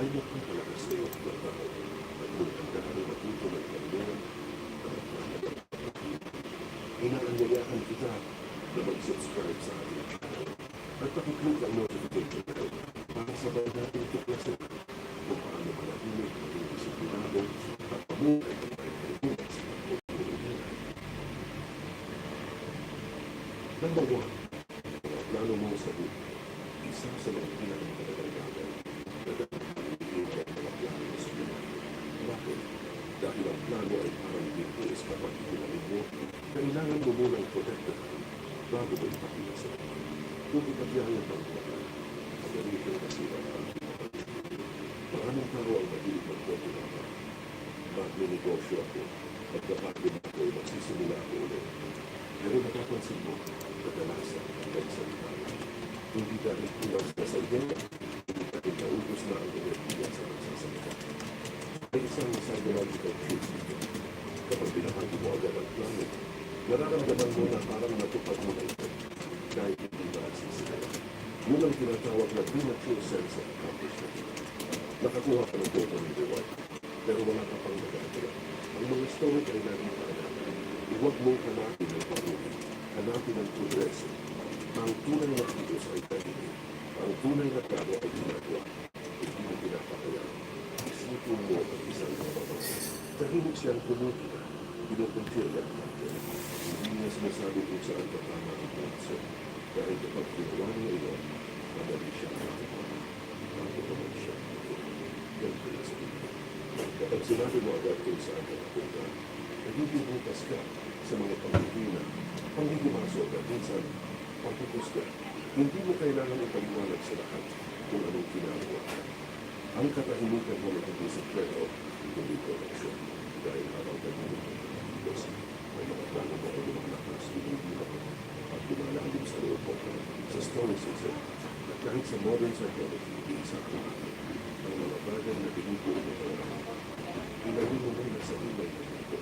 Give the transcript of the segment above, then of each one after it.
ay magpapalakas kayo ng trabaho at kung tandaan ay matuto ng kailangan inaanyayahan kita na mag-subscribe sa ating channel at pakiclick ang notification bell para sabay natin tuklasin kung paano manahimik maging disiplinado at pamuhay ng pagkakulang sa pagkakulang. Number 1, mga plano mo sa buhay. Isa sa mga pinakamagandang bagay na dapat pag-ibigin ang mga plano mo sa buhay. Bakit? Dahil ang plano ay parang BTS kapag itinalin mo, kailangan mo munang protektahan bago mo ipakita sa buhay. Kung ipagyayan ang buhay, pagalitin kasi ang pagkakulang. Maraming tao ang mahilig magpapilapa. Magninegosyo ako, magkapagin ako ay magsisimula ako ulit. Pero napapansin mo, kadalasan ay isang tao. Hindi dahil kulang sa idea, hindi dahil naubos na ang enerhiya sa magsasalita. May isang psychological truth dito. Kapag pinahagi mo agad ang plano, nararamdaman mo na parang natupad mo na ito kahit hindi na nagsisila. Yun ang tinatawag na premature sense of accomplishment. Nakakuha ka ng total reward, pero wala ka pang nagagawa. Ang mga stoic ay naging paalaman. Huwag mong hanapin ang pag-uwi, hanapin ang progreso. Ang tunay na kilos ay tahimik. Ang tunay na plano ay ginagawa. Hindi mo pinapakayaan. Isipin mo ang isang kapapasa. Tahimik siyang kumukita. Pinupuntirya ang natin. Hindi niya sinasabi kung saan katama ang planso. Dahil kapag ginawa niya iyon, madali siyang makakuha. Bago naman siya. Yan pala sa ito. Kapag sinabi mo agad kung saan ka napunta, nagbibutas ka sa mga panghihinan, panghihimasok at minsan pagpupus ka. Hindi mo kailangan ipaliwanag sa lahat kung anong ginagawa ka. Ang katahimikan mo na hindi sekreto, hindi proteksyon. Dahil habang tahimik ang pagkilos, may mga plano mo ay lumalakas, hindi mo at lumalalim sa loob mo sa Stoicism at kahit sa modern psychology, isa ang ang mga bagay na binubuo mo ng lahat. Ilagay mo muna sa ibay na ito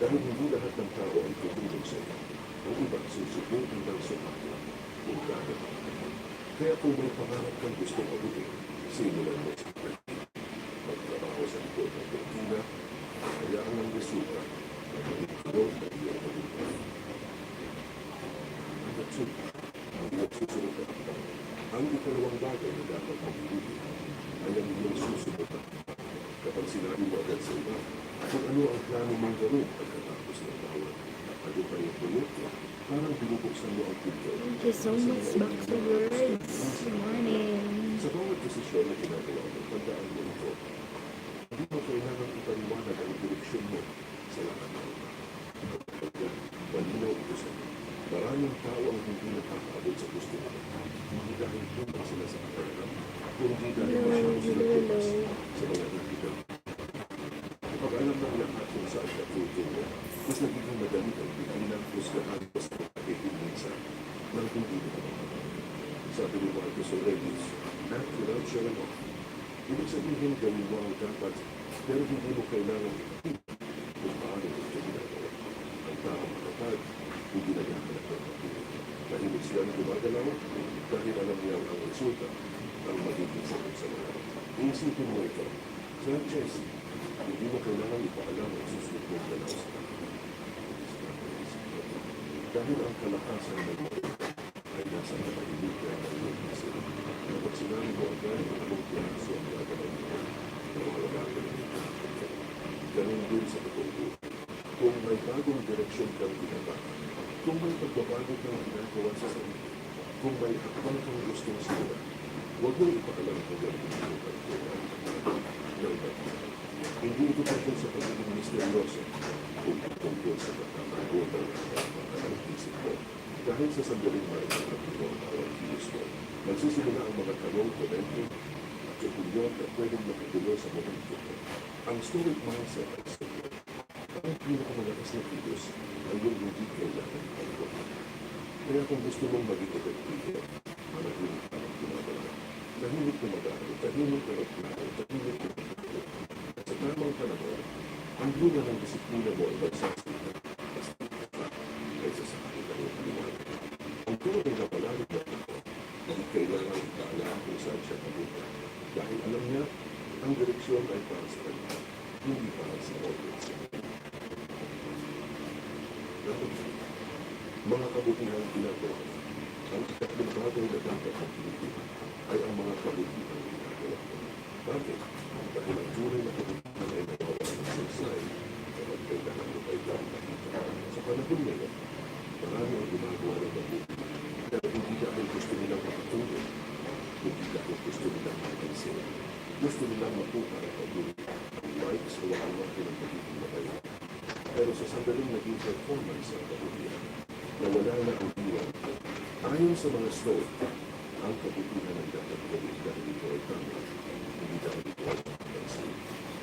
dahil hindi lahat ng tao ay tutulong sa iyo. Ang iba susubukin ng sumati kung gagawin mo. Kaya kung may pangarap kang gusto mabuti, simulan mo sa pwede. Magtrabaho sa likod ng kurtina, hayaan ang resulta na maging tulog na iyong mabuti. Ang nagsusunod na akbang. Ang ikalawang bagay na dapat mabuti ay ang iyong susunod na akbang. Kapag sinabi mo agad sa iba, kung ano ang plano mong gawin pagkatapos ng bawat ano pa yung proyekto, parang binubuksan mo ang pinto. Thank you so much, back to words. Good morning. Sa bawat desisyon na ginagawa mo, tandaan mo ito. Hindi mo kailangan ipaliwanag ang direksyon mo sa lahat ng iba. Kapag yan, malinaw ito sa iyo. Maraming tao ang hindi nakakaabot sa gusto nila. Hindi dahil kulang sila sa kakayanan, kundi dahil masyado sila tumas sa mga nakikita. Kapag alam ng lahat kung saan ka tutungo, mas nagiging madali ang bibilang kusgahan mas nakakaitin minsan ng hindi mo naman. Sabi ni Marcos Aurelius, act without showing off. Ibig sabihin gawin mo ang dapat, pero hindi mo kailangan ipakita kung paano mo ito ginagawa. Ang tao matatag, hindi na nakakalap ng pagpili. Tahimik siyang gumagalaw dahil alam niya ang resulta ang magiging sakit sa mga. Iisipin mo ito, Sanchez, hindi mo kailangan ipaalam ang susunod mong galaw sa kanya. Dahil ang kalakasan ng mga ay nasa katahimikan ng iyong isip. Kapag sinabi mo agad ang anong piraso ang gagawin mo, nawawala ka ng ito. Ganun din sa totoong buhay. Kung may bagong direksyon kang ginagawa, kung may pagbabago kang ginagawa sa sarili, kung may hakbang kang gustong simulan, huwag mong ipaalam kung gano'n ang pagkuhan ng bagay. Hindi ito tungkol sa pagiging misteryoso, kung tungkol sa pagkakago ng mga isip mo. Dahil sa sandaling marinig mo ang bawat kilos mo, magsisimula ang mga tanong, komento, at opinyon na pwedeng makagulo sa momento mo. Ang stoic mindset ay simple. Ang pinakamalakas na kilos ay yung hindi kailangan ipagawa. Kaya kung gusto mong maging epektibo, manahimik ka ng gumagawa. Tahimik na mag-aaral, tahimik na magplano, tahimik na magplano. At sa tamang panahon, ang bunga ng disiplina mo ay magsasalita. Basta kaysa sa akin ang paliwanag. Ang tunay na palalim na ito, hindi kailangan ipaalam kung saan siya papunta. Dahil alam niya, Ang direksyon ay para sa kanya, hindi para sa audience. Mga kabutihang ginagawa. Ang ikatlong bagay na dapat magpilitin ay ang mga kabutihang ginagawa. Bakit? Dahil ang tunay na kabutihan ay nawawala ng saysay kapag kailangan mo ay dapat nakita. Sa panahon ngayon, marami ang gumagawa ng mabuti dahil hindi dahil gusto nilang makatulong, hindi dahil gusto nilang makansin, gusto nilang makuha ng pagbuti, ang likes o ang mga pinagpagiging matayo. Pero sa sandaling naging performance ang kabutihan, nawala na ang diwan. Ayon sa mga Stoic, ang kabutihan ay dapat gawin dahil ito ay tama, hindi dahil ito ay makansin.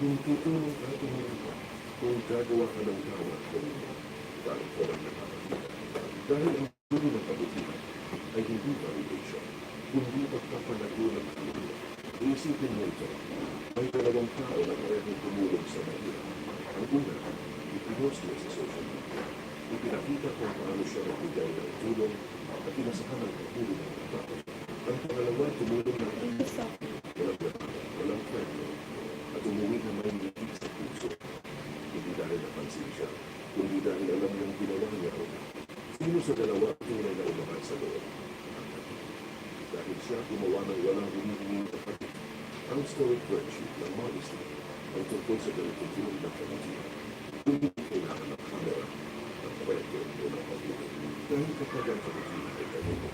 Kung tutulong ka, tumulong ka. Kung gagawa ka ng tama, gawin mo. Dahil ko lang nakakakita. Dahil ang dulo ng kabutihan ay hindi validation, kundi pagpapalago ng kaluluwa. Iisipin mo ito, may dalawang tao na parehong tumulong sa mahirap. Ang una, ipinost niya sa social media. Ipinakita kung paano siya nagbigay ng tulong at pinasahan ng pagtulong ng mga tao. Ang pangalawa, tumulong ng walang gatang, walang kwento, at umuwi na may ngiti sa puso. Hindi dahil napansin siya, kundi dahil alam niyang ginawa niya ako. Sino sa dalawa tunay na umakas sa loob? Dahil siya gumawa ng walang humihinging kapatid. Ang Stoic virtue ng modesty ay tungkol sa ganitong tulong ng kabutihan. Hindi kailangan ng camera, ng kwento o ng pagbuhay. Dahil kapag ang kabutihan ay kanino,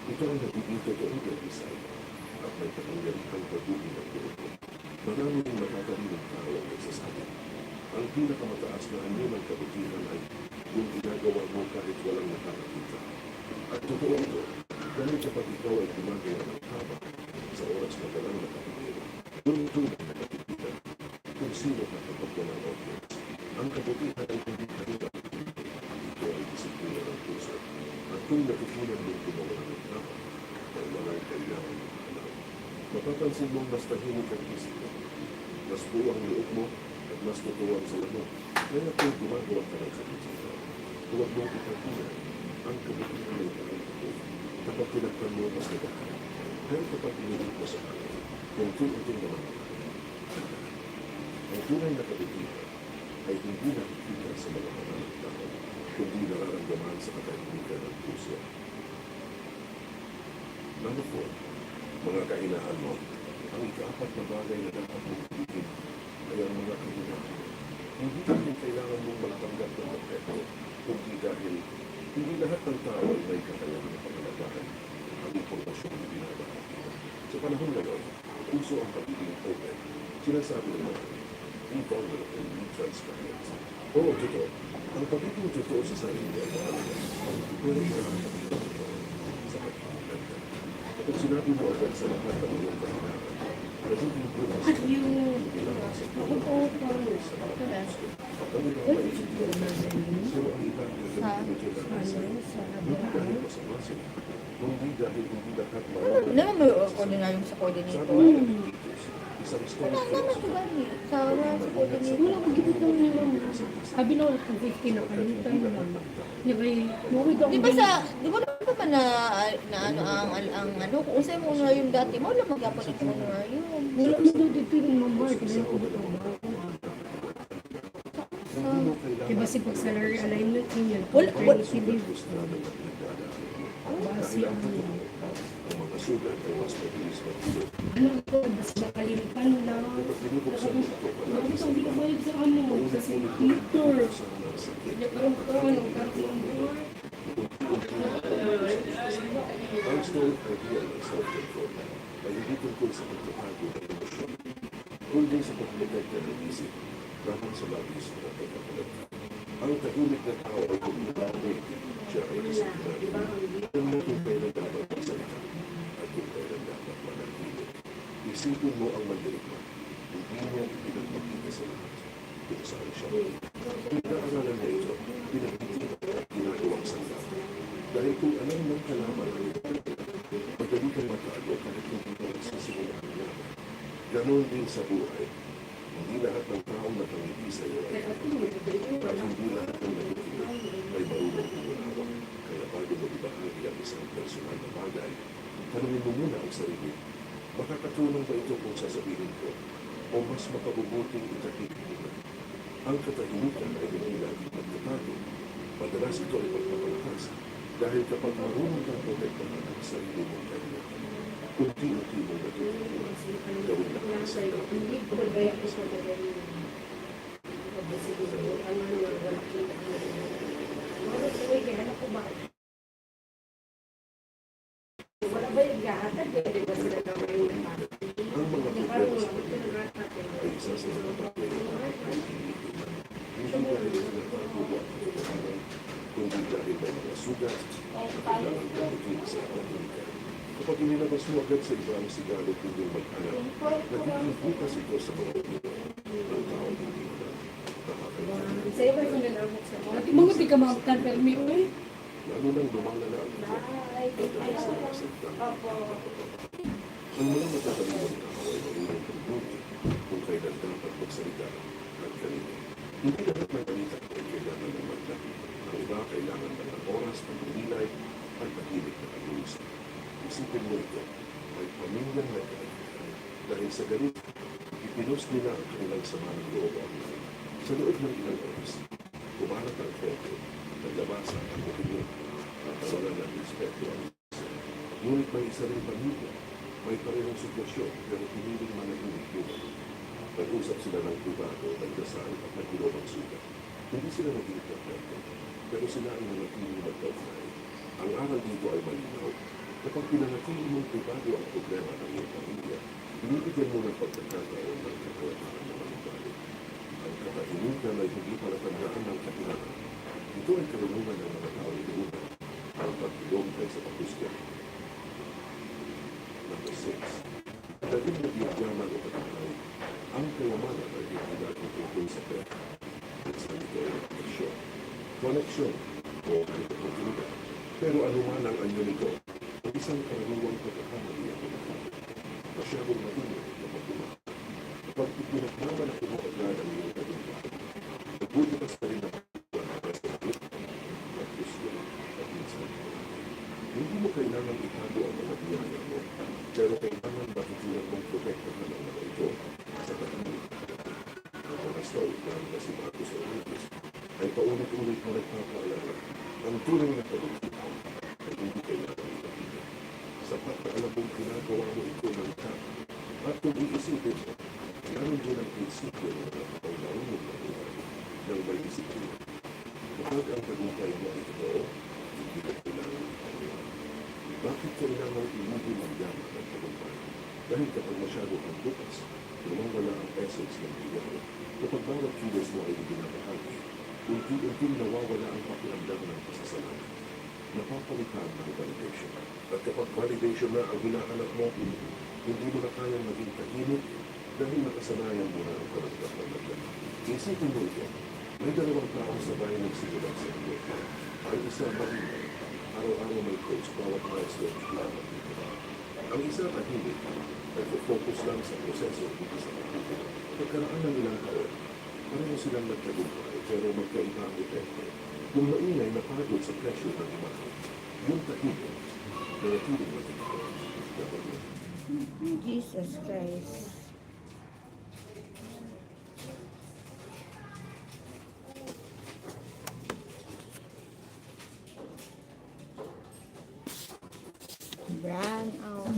ito ang nagiging totoong gabisay at may kapangyarihang pagbuhay ng grupo. Marami rin makakalimang tao ang nagsasabi. Ang pinakamataas na anyo ng kabutihan ay kung ginagawa mo kahit walang nakakakita. At totoo ito, dahil kapag ikaw ay gumagawa ng tama sa oras na walang nakakakita, doon tunay na nakikita kung sino kapag walang audience. Ang kabutihan ay hindi kanila. Ito ay disiplina ng puso. At kung natutunan mong gumawa ng tama, ay walang kailangan ng alam. Mapapansin mong mas tahimik ang isip mo, mas buo ang loob mo, at mas totoo ang sala mo. Kaya kung gumagawa ka ng kabutihan, huwag mong ipagkunan ang kabutihan ay pakitapos. Kapag tinakpan mo, mas nagahan. Pero kapag inilig mo sa akin, kung tunay naman ang tunay na kabutihan ay hindi nakikita sa mga maraming tao, kundi nararamdaman sa katahimikan ng puso. Number 4, mga kahinaan mo. Ang ikaapat na bagay na dapat mong pilitin ay ang mga kahinaan. Hindi dahil kailangan mong magtanggap ng perfecto, kundi dahil hindi lahat ng tao ay may kakayahan ng pangalagaan ang impormasyon na binabahagi. Sa panahon ngayon, puso ang pagiging open. Sinasabi naman, be vulnerable and be transparent. Oo, totoo. Ang pagiging totoo sa sarili ay mahalaga. Pero ikakatabi ng totoo sa pagkakalan. Kapag sinabi mo agad sa lahat ng iyong kahinaan, nagiging bukas At yung kailangan sa ako po Torres. ang iba ay pero ang iba ay Sa dahil masama sila. Hindi dahil hindi lahat Naman may coordinator sa coordinator. isang Wala story naman ito gani. Sa coordinator. Wala ko gito lang nila. Sabi na ako 50 na kalimutan mo lang. Di ba Di ba di ba naman na ang ano, kung sa'yo mo na yung dati mo, lang magyapon ito mo na yun. wala mo doon dito yung mamar. Kaya ako dito ba? Diba si pag salary alignment niya? Maternity leave. Basi ang ang mga sugat ay mas mabilis matulog. ano ko, basta makalilipan lang. Bakit hindi ka bayad sa ano? Kasi Victor. Hindi ka rin ko, nagkaroon ng board. Ang story idea ng self-control ay hindi tungkol sa pagkakago ng emosyon, kundi sa pagkakagda ng isip, bahang sa labis na pagkakalag. Ang tahimik na tao ay kumilari, siya ay disiplinado. Alam mo kung kailan dapat magsalita at kung kailan dapat manahimik. Isipin mo ang mandirigma, hindi niya ipinagpakita sa lahat kung saan siya. Pinag-aaralan niya ito, pinag-itin at ginagawang sangka. Dahil kung alam ng kalaman ang ito, madali kang matago kahit hindi mo nagsisimulan niya. Ganon din sa buhay. Hindi lahat ng taong nakangiti sa iyo ay at hindi lahat ng nakikinig ay marunong umulawak. Kaya bago mo ibahagi ang isang personal na bagay, tanungin mo muna ang sarili. Makakatulong ba ito kung sasabihin ko? o mas makabubuting ikatitipunan. Ang katahimikan ay hindi lagi magkatago. Madalas ito ay pagpapalakas dahil kapag marunong kang protektahan ang sarili mong kahimikan, unti-unti mong natutunan gawin na ang sa Hindi ko magaya ko sa magaling. Ano nga wala kita. Wala ko kaya ko ba? Wala ba yung gahatag? Hindi ba sila gawin na ang mga problema sa pamilya ay isa sa mga bagay na pinipilitan. Hindi dahil sila pagkuha ang katotohanan, kundi dahil may mga sugat at kailangan gamutin sa pamilya. Kapag inilabas mo agad sa iba ang sigalot hindi mag-anak, nagiging bukas ito sa mga opinion ng tao hindi mo na nakakaintindi. Sa'yo ba yung nalamok sa mga? Di mga di ka mabutan permi ko eh. Lalo nang lumala na ang ito, madalas na masakta. Ang mga matatalimang tao ay marunong pagbuti kung kailan dapat magsalita at kanina. Hindi lahat ng balita ay kailangan ng magda. Ang iba kailangan ng oras, pagdilay, at pag-ibig na pag-uusap. Isipin mo ito, ay pamilyang nagkakaibigan. Dahil sa ganito, ipinos nila ang kanilang sama ng loob online. Sa loob ng ilang oras, kumalat ang kwento, naglabasan ang opinion, at kawalan ng respeto ang isa. Ngunit may isa rin pamilya, may parehong sitwasyon, pero piniling manahimik nila. Nag-usap sila ng privado, nagdasal at nagulong ang sugat. Hindi sila naging perfecto, pero sila ay nanatiling magkaugnay. Ang aral dito ay malinaw. Kapag pinanatili mong privado ang problema ng iyong pamilya, binibigyan mo ng pagkakataon ng katawataran na manibalik. Ang katahimikan ay hindi palatandaan ng kahilangan. Ito ay karunungan ng mga tao inuuna, ang pagtulong kaysa pagkusgan. Number 6. Dahil nagyagyaman o pagkakay, ang kayamanan ay hindi natin tungkol sa pera. Minsan ito ay koneksyon. Koneksyon o oportunidad. Pero anuman ang anyo nito, ang isang karaniwang pagkakamali ang pinakita. Masyadong matinag na magdumaka. Kapag ipinagmamalaki mo agad ang iyong tagumpay, nagbubukas ka rin ang para sa ito at gusto at minsan. Hindi mo kailangan itago ang mga biyaya mo, pero kailangan matutunan mong protektahan ang mga ito sa katahimikan. Ang mga stoic na si Marcos Aurelius ay paulit-ulit na nagpapaalala ang tunay na pagkakitaan ay hindi kailangan ipakita. Sapat na alam mong ginagawa mo ito ng tama. At kung iisipin mo, meron din ang prinsipyo ng mga kapag marunong na buhay ng may disiplina. Kapag ang tagumpay mo ay totoo, hindi ka kailangan ipakita. Bakit kailangan imuhin ang yaman ng tagumpay? Dahil kapag masyado kang bukas, lumawala ang essence ng bigay. Kapag bawat kilos mo ay ibinabahagi, unti-unting nawawala ang pakiramdam ng pasasalamat. Napapalitan ng validation. At kapag validation na ang hinahanap mo, hindi mo na kayang maging tahimik dahil nakasanayan mo na ang karamdam ng naglan. Isipin mo ito, may dalawang tao sabay nagsimulan sa iyo. Ang isa mahinay, araw-araw may coach, bawat milestone lamang dito. Ang isa tahimik, nag-focus lang sa proseso dito sa pagkita. Pagkaraan ng ilang taon, pareho silang nagtagumpay pero magkaiba ang epekto. Kung maingay napagod sa pressure ng imahe, yung tahimik, nanatiling matibay. Jesus Christ. Brown out.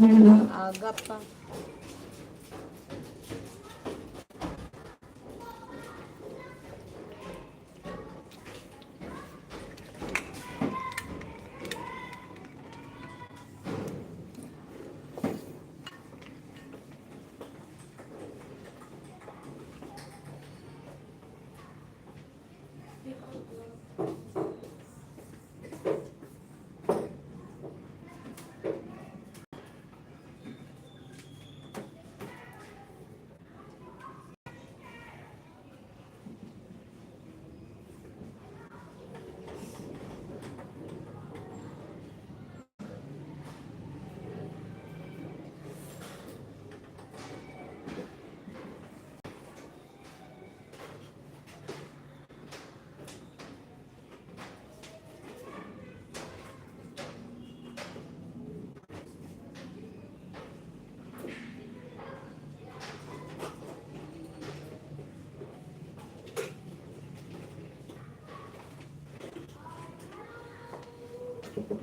Aga pa. La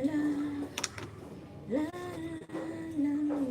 la la la la la.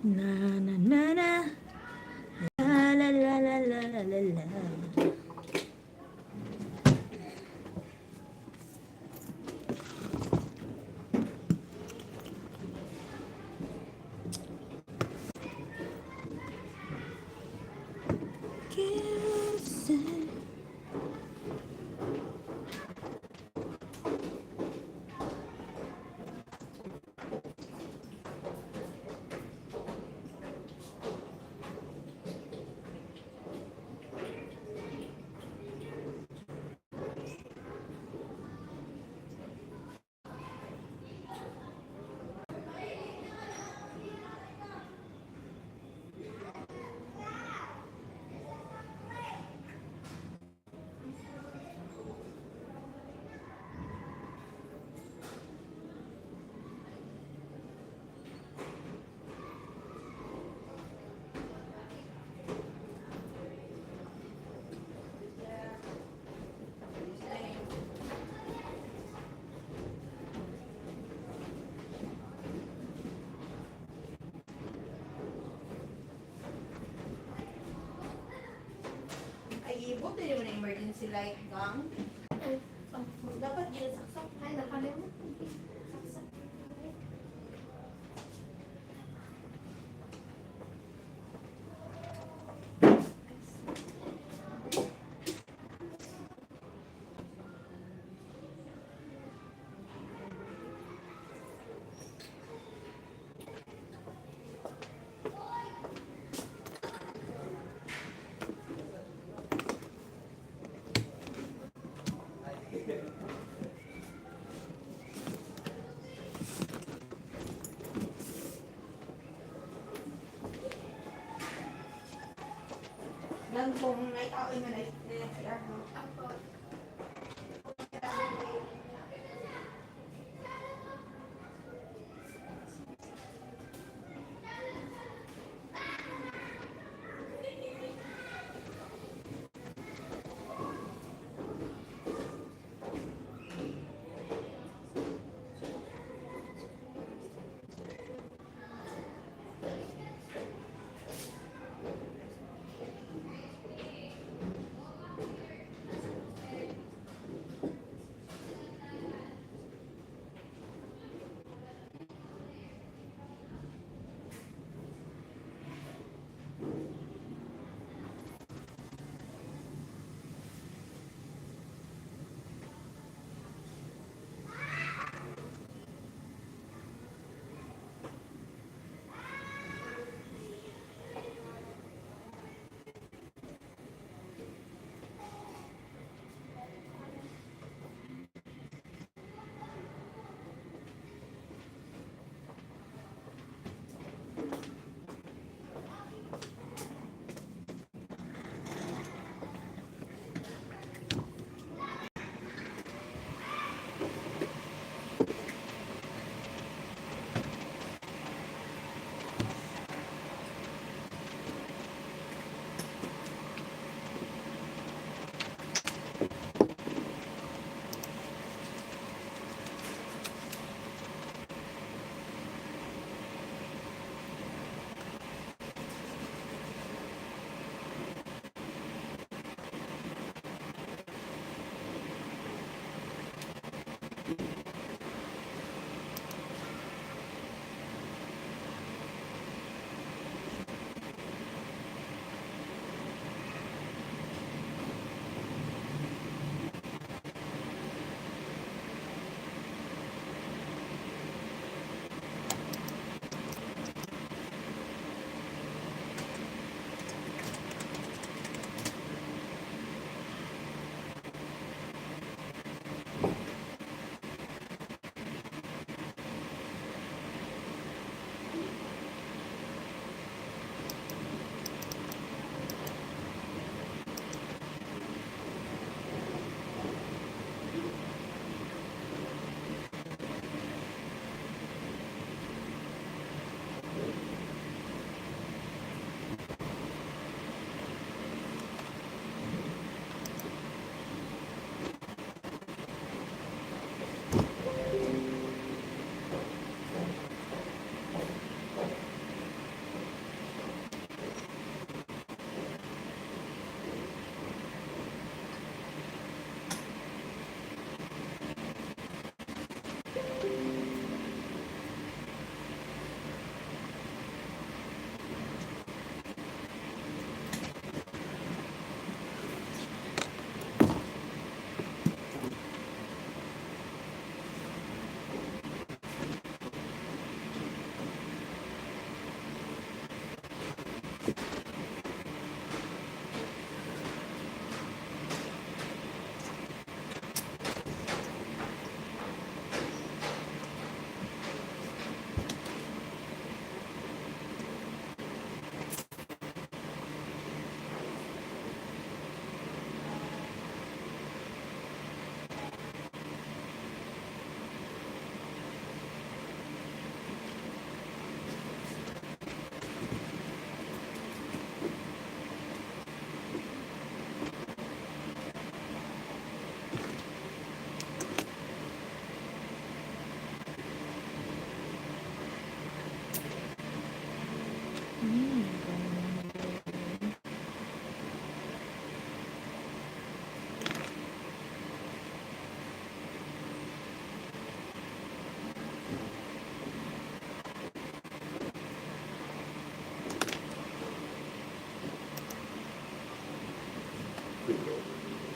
Na na na na la la la la la la la la. Kissing. Ay, buti naman ang emergency light gang. Dapat ginasaksak. Ay, nakalimutan. Saksak. Lang kung naitawin na na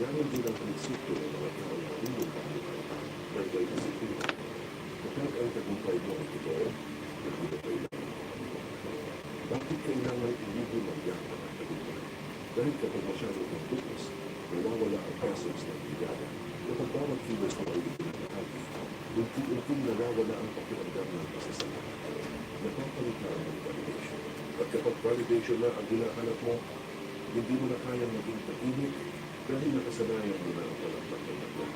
Ganon din ang prinsipyo ng mga taong marunong pamuhay ng may disiplina. Kapag ang tagumpay mo ay totoo, hindi mo kailangan makapagpapagawa. Bakit kailangan ilugin ang yaman at tagumpay? Dahil kapag masyadong magbukas, nawawala ang essence ng bigada. Kapag bawat kilos mo ay itinahagi, unti-unting nawawala ang pakiramdam ng pasasalamat. Napapalitaan ng validation. At kapag validation na ang hinahanap mo, hindi mo na kayang maging tahimik dahil nakasanayan mo na ang palakpak ng nagla.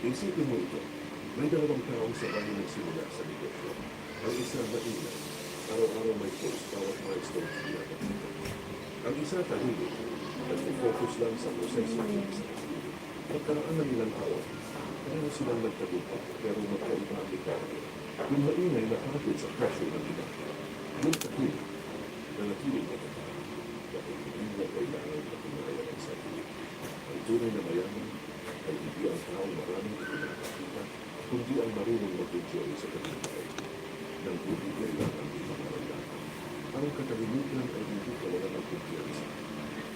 Isipin mo ito, may dalawang taong sabay nagsimula sa negosyo. Ang isa maingay, araw-araw may post, bawat milestone pinapakita. Ang isa tahimik, nag-focus lang sa proseso ng isa. Pagkaraan ng ilang taon, pareho silang nagtagumpay pero magkaiba ang ligawan. Yung maingay nakapit sa pressure ng iba. Yung tahimik, nanatiling maganda dahil hindi na kailangan patunayan ang sarili. Ang tunay na mayaman ay hindi ang taong maraming ipinapakita, kundi ang marunong mag-enjoy sa kanilang nang hindi kailangan ipamarandahan. Ang katahimikan ay hindi kawalan ng kumpiyansa.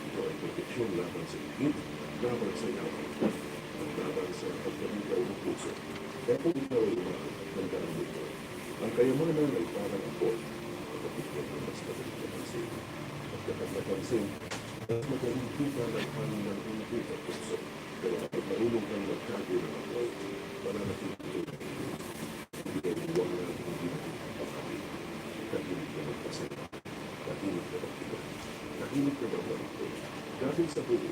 Ito ay proteksyon laban sa higit, laban sa yaman, at laban sa pagkaligaw ng puso. Kaya kung ikaw ay umakot, tandaan nito. Ang kayamanan ay parang apoy, kapag ikaw mas madaling napansin. At kapag napansin, mas madaling kita ng hangin ng inipit at puso. Pero kapag marunong kang magtago ng apoy, mananatiling ito ng hindi. Hindi kayo huwag na hindi natin papakawin. Tahimik na magpasaya. Tahimik na magtiba. Tahimik na magmarito. Dahil sa huli,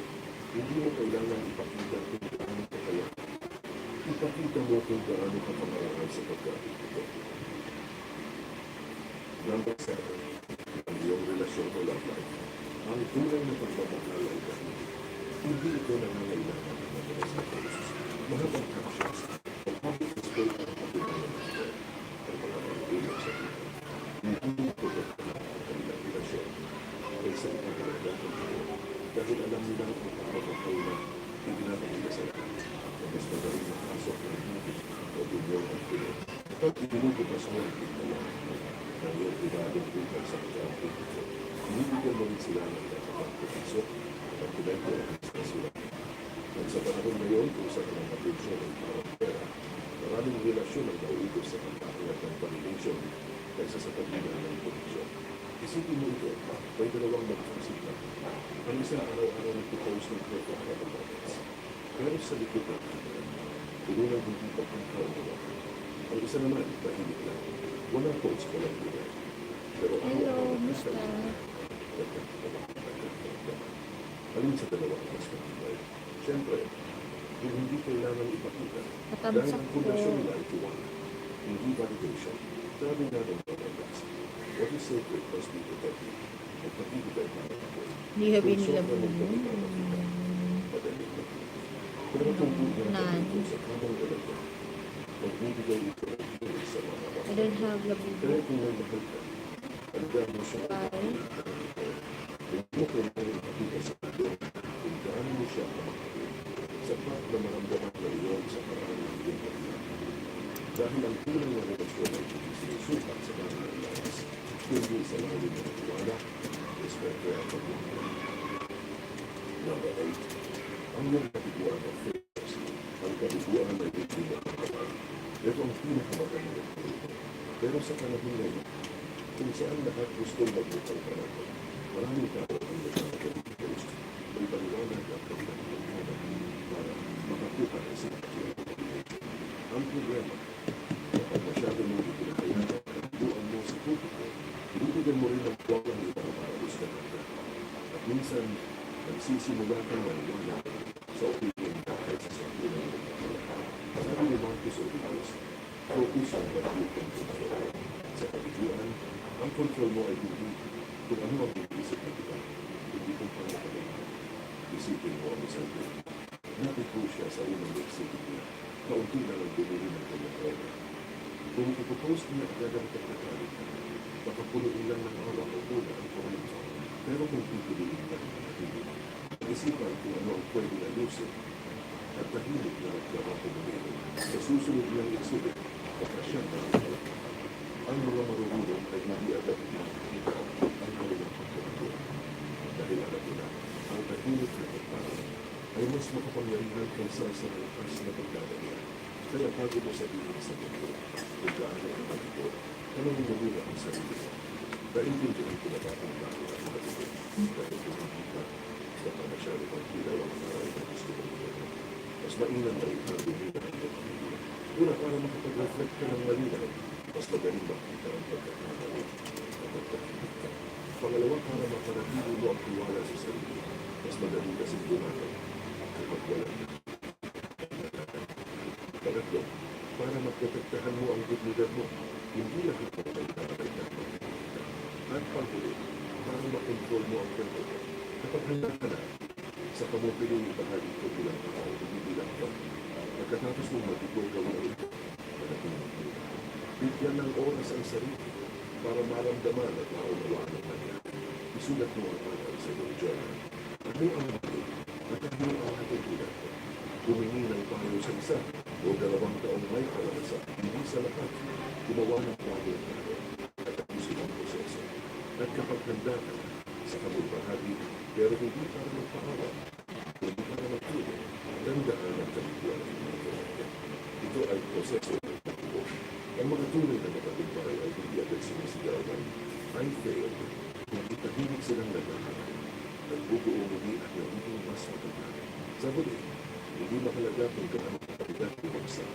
hindi mo kailangan ipakita kung gaano ka kaya. Ipakita mo kung gaano ka pamarangal sa pagkakit ito. Number 7. Ang iyong relasyon o love life. Ang tunay na pagmamahal ay kahit. Hindi ito nangangailangan ng madalas na posts. Mahabang captions. Ang public display ang patunayan ng ito. Ang mga pangulong sa ito. Hindi ito ang kanilang relasyon. Kaysa ipagkakalagan ito. Dahil alam nila ang pagmamahal na ibinabagila sa lahat. Na mas madaling makasok ng hindi o binyong ang pili. Kapag ibinubukas mo ang pagkalaman ng iyong pribadong bukan sa pagkakit ito, binibigyan mo rin sila ng pagkakapasok at pinagpo ang sila. At sa panahon ngayon, kung sa kanang atensyon ay parang pera, maraming relasyon ang nauubos sa pagkakalat ng validation kaysa sa paglinang ng connection. Isipin mo ito, may dalawang magkakasip na. Ang isa araw-araw nagpo-post ng perfect heaven moments. Pero sa likod ng kamera, puno ng hindi pagkakaroon ng wala. Ang isa naman, tahimik lang. Walang post, walang buhay. Pero araw-araw alin sa dalawang mas matibay? Siyempre, kung hindi kailangan ipakita, dahil ang pundasyon nila ay tuwang, hindi validation, sabi nga ng pagkakas, what is sacred must be protected. At pag-ibigay para ako. Hindi habi nila Padaling na. Pero kung buhay na ito sa kamang talaga, magbibigay ito ng pinis sa mga kapatid. I don't have labubo. Kaya kung may mahal ka, hanggang mo siya hindi mo kailangan ipakita sa mundo kung gaano mo siya kamakapit. Sapat na maramdaman na iyon sa paraan ng iyong pagkakas. Dahil ang tunay na relasyon ay sinusukat sa mga lalas, kundi sa lalim ng tiwala, respeto at pagmamahal. Number 8. Ang iyong kabiguan ng faiths. Ang kabiguan ay hindi mo kapatid. Ito ang pinakamagandang pagkakas. Pero sa panahon ngayon, kung saan lahat gustong magbutang panahon, maraming tao ang nagkakalit post. May paliwanag at kabilang pagkakas para makakuha ng sinakyan. Ang problema, kapag masyado mong ipinakayan at kabuan mo sa publiko, binibigyan mo rin ang buwang ng iba para gusto ka. At minsan, nagsisimula ka maniwala sa opinion dahil sa sabi ng mga. Sabi ni Marcus Aurelius, focus on what you can control. Sa kabiguan, ang control mo ay hindi kung ano ang iisip ng iba, hindi kung paano ka ba. Isipin mo ang isang ito. Napiko siya sa unang nagsipin niya, kaunti na lang bumili ng kanyang aura. Kung ipopost niya agad ang pagkakalit na, makapunuin lang ng awa o pula ang comment. Pero kung pipiliin ka ng tahimik, pag-isipan kung ano ang pwede na lusin, at tahimik na nagkakapumili, sa susunod niyang exhibit, pagkasyang na ang ang mga marurunong ay hindi agad pinakikita ang kanilang pagkakalit. Dahil alam nila, ang tahimik na pagparang ay mas makapangyarihan kapangyarihan kaysa sa malakas na pagdadala. Kaya bago mo sabihin sa mundo kung gaano ang mabigo, tanongin mo muna ang sarili mo. Naintindihan ko na ba kung bakit ang mabigo? Dahil kung hindi ka, baka masyado pang kilaw ang maray na gusto mong gawin. Mas mainam na itago mo na ang pagkakili. Una, para makapag-reflect ka ng malinaw, mas magaling makita ang pagkakamali at pagkakili ka. Pangalawa, para mapanatili mo ang tiwala sa sarili, mas madali kasing lumaban kapag wala na. Pangatlo, para magprotektahan mo ang dignidad mo, hindi lahat ng kailangan na makikita. At panghuli, para makontrol mo ang kwento mo. Kapag handa ka na, sa kamupiling ibahagi ko bilang tao, hindi bilang ka. Pagkatapos mong matigo gawin ang ito, manatiling mo. Bigyan ng oras ang sarili para maramdaman at maunawaan ang nangyari. Isulat mo ang aral sa iyong journal. Ano ang mali at ano ang natutunan ko? Humingi ng payo sa isa o 2 taong may kalasa, hindi sa lahat, gumawa ng plano at tapusin ang proseso. At kapag handa ka sa kamulbahagi, pero hindi para magpaawa, hindi para magtulong, tandaan ang kalituan ng mga kailangan. Ito ay proseso ng pagbuo. Ang mga tunay na matagumpay ay hindi agad sinisigaw ng I failed, kundi tahimik silang nagkakaroon. Nagbubuo muli at nagiging mas maganda. Sa huli, hindi mahalaga kung gaano kapabigat o bagsak.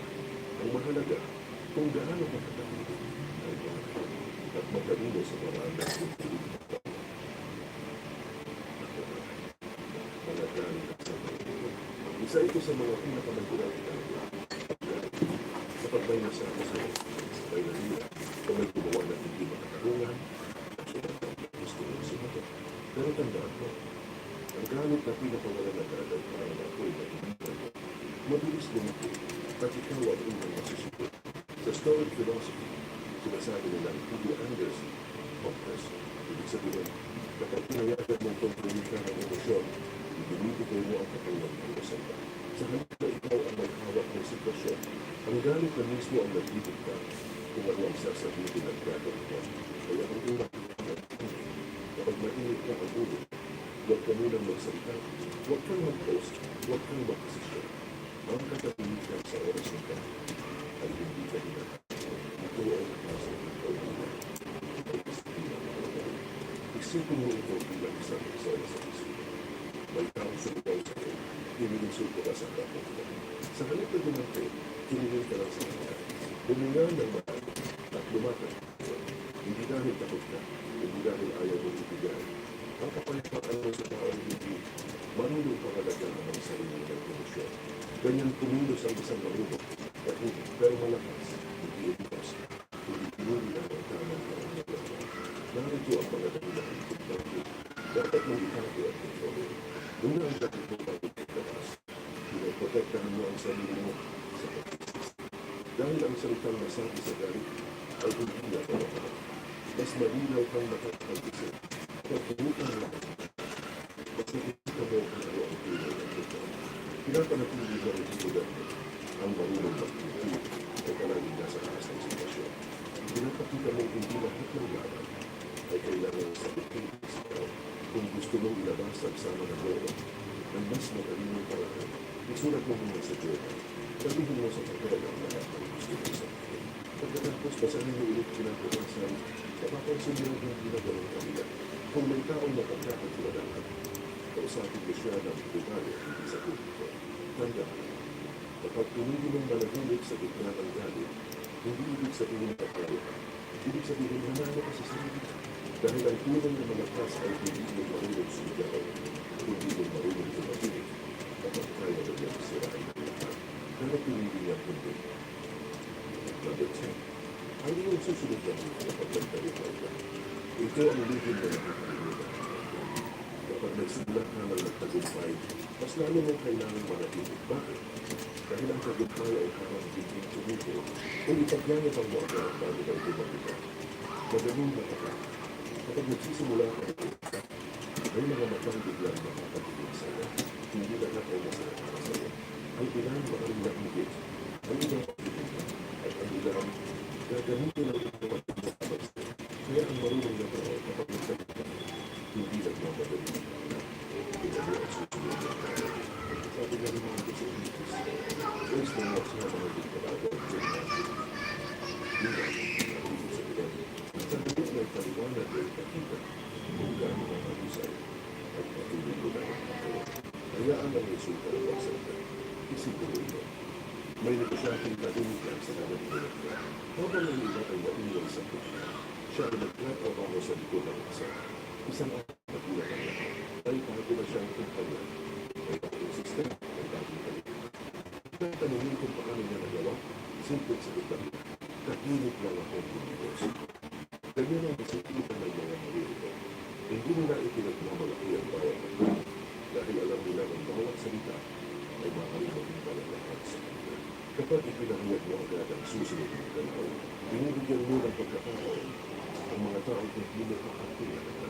Ang mahalaga kung gaano makatahimik ang bagay at matalino sa paraan ng pagpiling ng tao. Ako ay malagaling at sa mga. Isa ito sa mga pinakamangulang itawa. Kapag may nasama sa iyo, may nahila, o may gumawa na hindi makatarungan, at sulat ang gusto mong sumagot. Pero tandaan mo, ang galit na pinakawalan na gagawin para na ako'y matinigan mo, mabilis lumaki at ikaw ang unang masusunod. Sa Stoic philosophy, sinasabi nila hindi Anders, Torres, ibig sabihin, kapag pinayagan mong kontrolin ka ng emosyon, ibinibigay mo ang katulad ng masamba. Sa halip na ikaw ang maghawak ng sitwasyon, ang galit na mismo ang nagbibigta kung ano ang sasabihin at gagawin mo. Kaya ang unang pinakamalaki, kapag mainit ka ang ulo, huwag ka munang magsalita, huwag kang mag-post, huwag kang mag-desisyon. Ang katahimikan sa oras ng ka ay hindi ka hinahapon. Ito ay nakasal ng kaulinan. Ito ay disiplina ng kaulinan. Isipin mo ito bilang isang eksena sa isipin. May tao sa ikaw sa iyo, hinilinsulto ka sa kapwa ko. Sa halip na dumante, tumingin ka lang sa kanya. Huminga ng marami at lumakad. Hindi dahil takot ka, hindi dahil ayaw mong ibigay. Ang kapayapaan mo sa taong hindi, marunong pangalagaan ang sarili ng emosyon. Ganyan kumilos ang isang marunong, tahimik pero malakas, hindi ipas, hindi pinuli ang tamang karamdaman. Narito ang mga dahilan kung bakit dapat mong itago at kontrolin. Muna ang dapat mong pagkakalas. Pinoprotektahan mo ang sarili mo sa pagkakasas. Dahil ang salitang nasabi sa galit ay hindi na pamahalang. Mas malinaw kang makakapag-isip. Pagkubutan mo ang mas nakikita mo kung ano ang tunay ng totoo. Pinapanatili mo ang siguran mo ang marunong magtutulog o palaging nasa taas ng sitwasyon. Pinapakita mo hindi lahat ng laban ay kailangan sa buting isipaw. Kung gusto mong ilabas ang sama ng loob ng mas matalinong paraan, isulat mo muna sa journal. Sabihin mo sa pagkaral ang lahat ng gusto mo sa akin. Pagkatapos basahin mo ulit kinabukasan, mapapansin mo ang ginagawang kanila. Kung may taong makakakatuladan ka, kausapin mo siya ng bumalik hindi sa publiko. Tandaan, kapag tumigil mong manahimik sa gitna ng galit, hindi ibig sabihin na tayo ka. Ibig sabihin nanalo ka sa sarili. Dahil ang tunay na malakas ay hindi mo marunong sumigaw, hindi mo marunong tumahimik, kapag kaya na niyang sirain ang lahat. Pero pinili niya hindi. Number 10. Ang iyong susunod na rin kapag nagtalikay ka. Ito ang lihim na nakakalimutan. Kapag nagsimula ka ng nagtagumpay, mas lalo mong kailangan manatili. Bakit? Dahil ang tagumpay ay parang hindi tumito. Kung ipagyanap ang mga ganap bago na tumagita, magaling mataka. Kapag nagsisimula ka ito, may mga matang biglang makakatigil sa'yo. Hindi lahat ay masarap para sa'yo. Ang ilan maaaring nainggit, ang ilang pagkikitan, at ang ilang gagamitin ang ito at tumabag sa'yo. Kaya ang marunong na tao kapag nagtagumpay, hindi nagmamadali. Ito ang susunod na tayo. Sabi nga rin mga lang resulta ng pagsalita. Isipin mo ito. May negosyanteng katulad sa kanan ni Direkta. Habang ang iba ay naiwan sa puti, siya ay nagtatrabaho sa likod ng isa. Isang katulad ang lahat ay bago na siyang kumpanya. May bagong sistema, may bagong kalita. Kaya tanungin kung paano niya nagawa, simpleng sagot lang niya. Kakinig lang akong kumilos. Ganyan ang isipitan ng mga marito. Hindi nila ipinagmamalaki ang bawat ito dahil alam nila ng bawat salita ay maaaring maging palalakas sa kanila. Kapag ipinahayag mo agad ang susunod ng galaw, binibigyan mo ng pagkakataon ang mga taong hindi mo kakatulan na.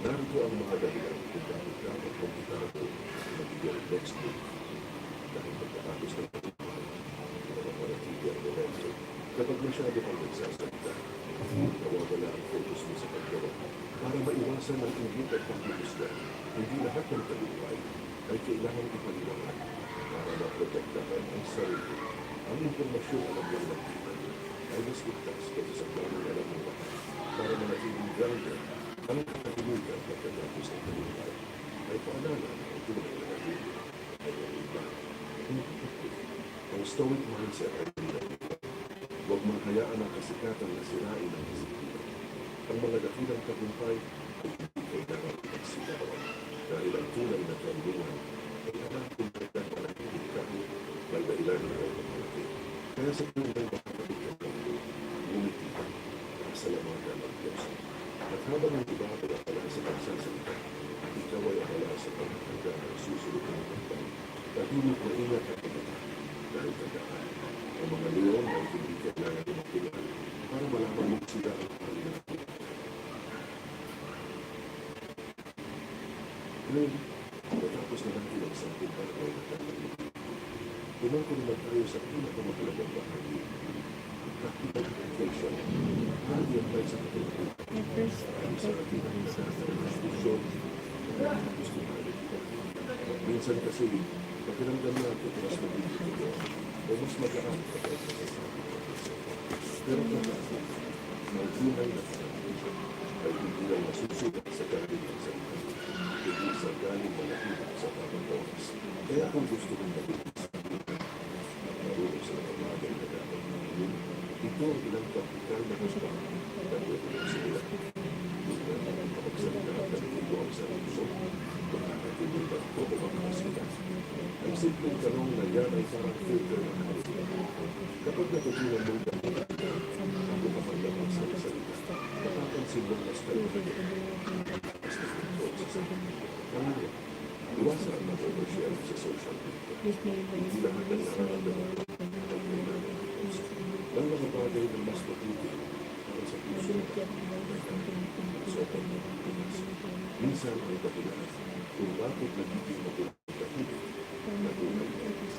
Narito ang mga dahilan kung bakit dapat mong itago magiging next move. Dahil pagkatapos ng pagkakuhan, mapapanatili ang momento. Kapag masyado kang nagsasalita, nawawala ang focus mo sa paggawa. Para maiwasan ang inggit at pagkukusga, hindi lahat ng tagumpay ay kailangang ipaliwanag para maprotektahan ang sarili. Ang impormasyon alam lang ng ilan ay mas ligtas kaysa sa planong alam ng lahat. Para manatiling grounded, ang katahimikan pagkatapos ng tagumpay ay paalala ang tunay na nahuli ay ang iba. Ang stoic mindset ay pinagpipag. Huwag mong hayaan ang kasikatan na sirain ang disiplina. Ang mga dakilang tagumpay ay hindi kailangan ipagsigawan dahil ang tunay na karunungan ay alam kung kailan manahimik ka may dahilan na ay pagmalaki. Kaya sa tunay makakabit ang kamilo, ngumiti ka, pasalamatan ang Diyos. At habang ang iba ay akala sa pagsasalita, ikaw ay akala sa pagkakanda ng susunod ng tampang. Tahimik na ingat at pagkakita dahil tandaan. Ang mga leon ay hindi kailangan lumakilan para malaman mo sila ang kanilang pinag. Ngayon, matapos na natin ang sampung bagay na tatanong, tumako naman tayo sa pinakamahalagang bahagi. Practical application. Haliyan tayo sa katulad. Ay sa ating ang natatang diskusyon na gusto natin. Minsan kasi, pakiramdam natin mas magiging o mas magaan kapag nasasabi ng isa. Pero kapag ang tunay na panahin ay hindi lang masusulat sa galing ng salita, hindi sa galing malahimik sa tamang oras. Kaya kung gusto kong mabilis sa pagkakas, marunong sa mga bagay na dapat mahimik, ito ang ilang praktikal na husbang na pwede sa ilan. Hindi na ang kapagsalita at nalito ang sarili mo, makakatulong ba ito o makakasila? Ang simpleng tanong na yan ay parang filter ng kalimutan. Kapag natutunan mong dahilan ako kapaglakas ng salita, makapansin mong mas tayo na ito. Mas na control sa sarili. Pangalawa, iwasan ang mag-overshare sa social media. Hindi lahat ang nararamdaman ko ang kailangan ng puso. Ang mga bagay na mas mabuti para sa puso at sobrang mabuti. Minsan ay dahilan kung bakit nagiging mabuti natulad.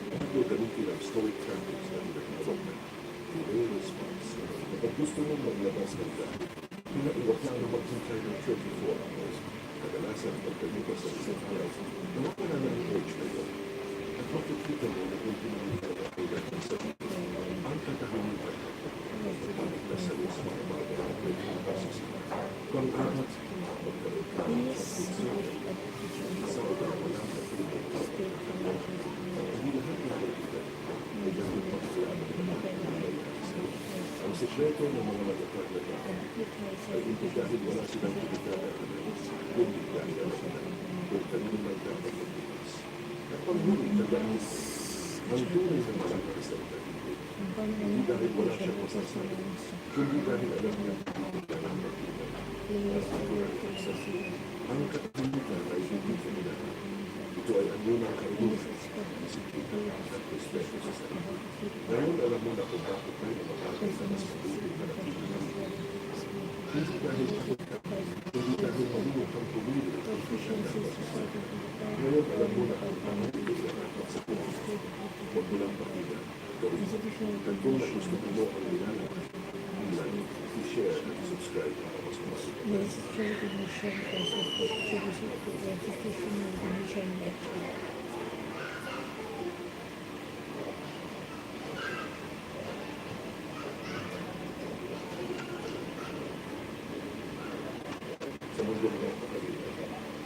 Ito gamitin ang stoic practice na pinagawag na delay response. Kapag gusto mong maglabas ng dahil, pinaiwag lang na mag-hintay ng 24 hours. Kadalasan pagkalipas sa isang araw, nawawala na ang urge na yun. At makikita mo na kung pinagawag ang dahilan sa ito, ang katahimikan ang pagkaligtas sa iyo sa mga bagay na pasasita. Pang-apat, magkaroon ka ng pagkaligtas. Isa o dalawa lang na pinagawag. Hindi lahat ng kaibigan ay gano'n pagkalaman ng mga ang sekreto ng mga matatag na tao ay hindi dahil wala silang pinagdadaanan, kundi dahil alam na kung kanino lang dapat magbukas. At panghuli, tandaan mo, ang tunay na malakas ng kaibigan, hindi dahil wala siyang masasabi, kundi dahil alam niya hindi kailangan magbukas. At ako ang pagsasabi, ang katahimikan ay hindi kailangan. Ito ay anyo ng karunungan, disiplina at respeto sa sarili. Ngayon alam mo na kung bakit tayo makakay sa mas mabuting na nakikinig. Hindi dahil takot ka, hindi dahil marunong kang pumili at siyang dapat sa sarili. Ngayon alam mo na kung paano ito dapat sa puso. Huwag mo lang pakita, gawin mo. At kung nagustuhan mo ang nilalabas, i-like, i-share at subscribe para mas marami. Sa mundo ng pagkakalitan,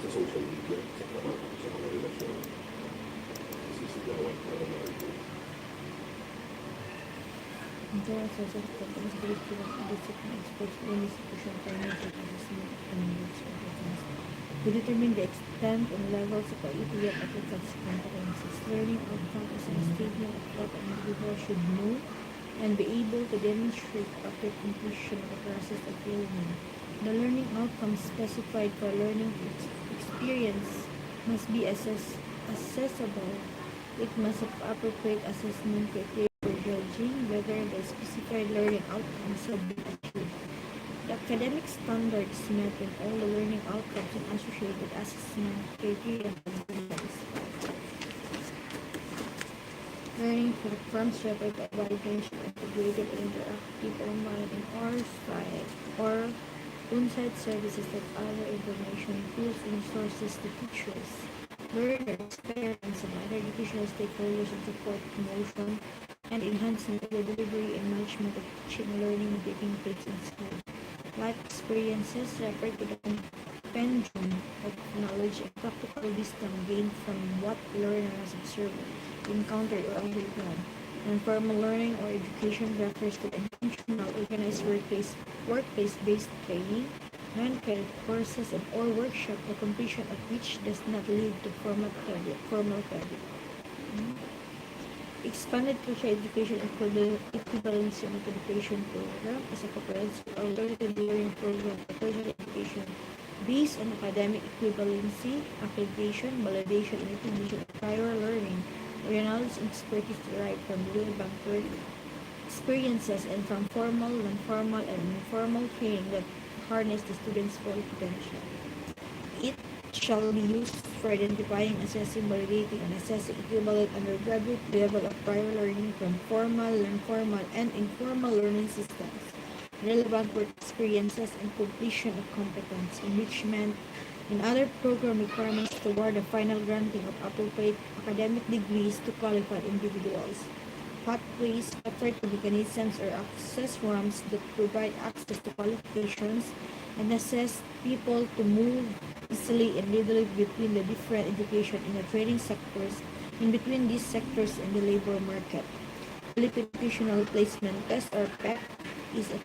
sa social media, sa trabaho, sa mga relasyon, nagsisigawan para marito. Ito ang sasagot ng curriculum of discipline experts in institution financial assessment and expertise to determine the extent and levels of ETF applicants' competencies. Learning outcome is a statement of what an individual should know and be able to demonstrate after completion of the process of learning. The learning outcomes specified for learning experience must be accessible. It must have appropriate assessment criteria for judging whether the specified learning outcomes have been achieved. The academic standards met when all the learning outcomes and associated assessment criteria have been satisfied. Learning platforms provide a wide range of integrated and interactive online and on-site services that offer information, tools, and resources to teachers, learners, parents, and other educational stakeholders in support, promotion, and enhancement of the delivery and management of teaching and learning taking place in school. Life experiences refer to the compendium of knowledge and practical wisdom gained from what the learner has observed, encountered, or undergone. Non-formal learning or education refers to intentional, organized workplace-based training, non-credit courses, and or workshop, the completion of which does not lead to formal credit. Expanded tertiary education equivalency and accreditation program is a comprehensive alternative learning program for tertiary education based on academic equivalency, accreditation, validation, and recognition of prior learning or knowledge and expertise derived from relevant work experiences and from formal, non-formal, and informal training that harness the student's full potential. It shall be used for identifying, assessing, validating, and assessing equivalent undergraduate level of prior learning from formal, non-formal, and informal learning systems, relevant work experiences, and completion of competence, enrichment, and other program requirements toward the final granting of appropriate academic degrees to qualified individuals. Pathways refer to mechanisms or access ramps that provide access to qualifications and assess people to move easily and readily between the different education and the training sectors and between these sectors and the labor market. Philippine Educational Placement Test or PEP is a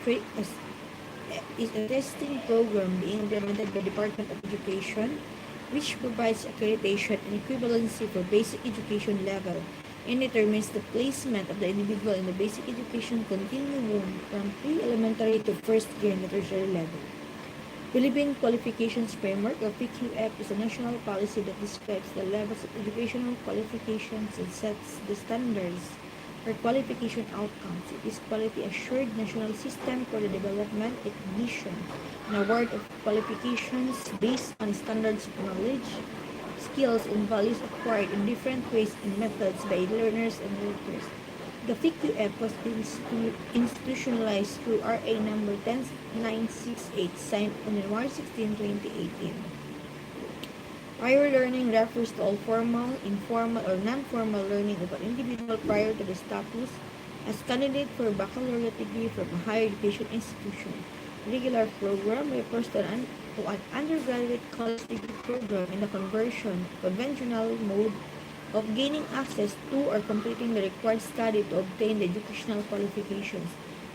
testing program being implemented by the Department of Education which provides accreditation and equivalency for basic education level and determines the placement of the individual in the basic education continuum from pre-elementary to first year in the tertiary level. Philippine Qualifications Framework or PQF is a national policy that describes the levels of educational qualifications and sets the standards for qualification outcomes. It is quality-assured national system for the development, recognition, and award of qualifications based on standards of knowledge, skills, and values acquired in different ways and methods by learners and workers. The PQF was institutionalized through RA number 10968, signed on January 16, 2018. Prior learning refers to all formal, informal, or non-formal learning of an individual prior to the status as candidate for a baccalaureate degree from a higher education institution. Regular program refers to an undergraduate college degree program in the conventional mode of gaining access to or completing the required study to obtain the educational qualifications.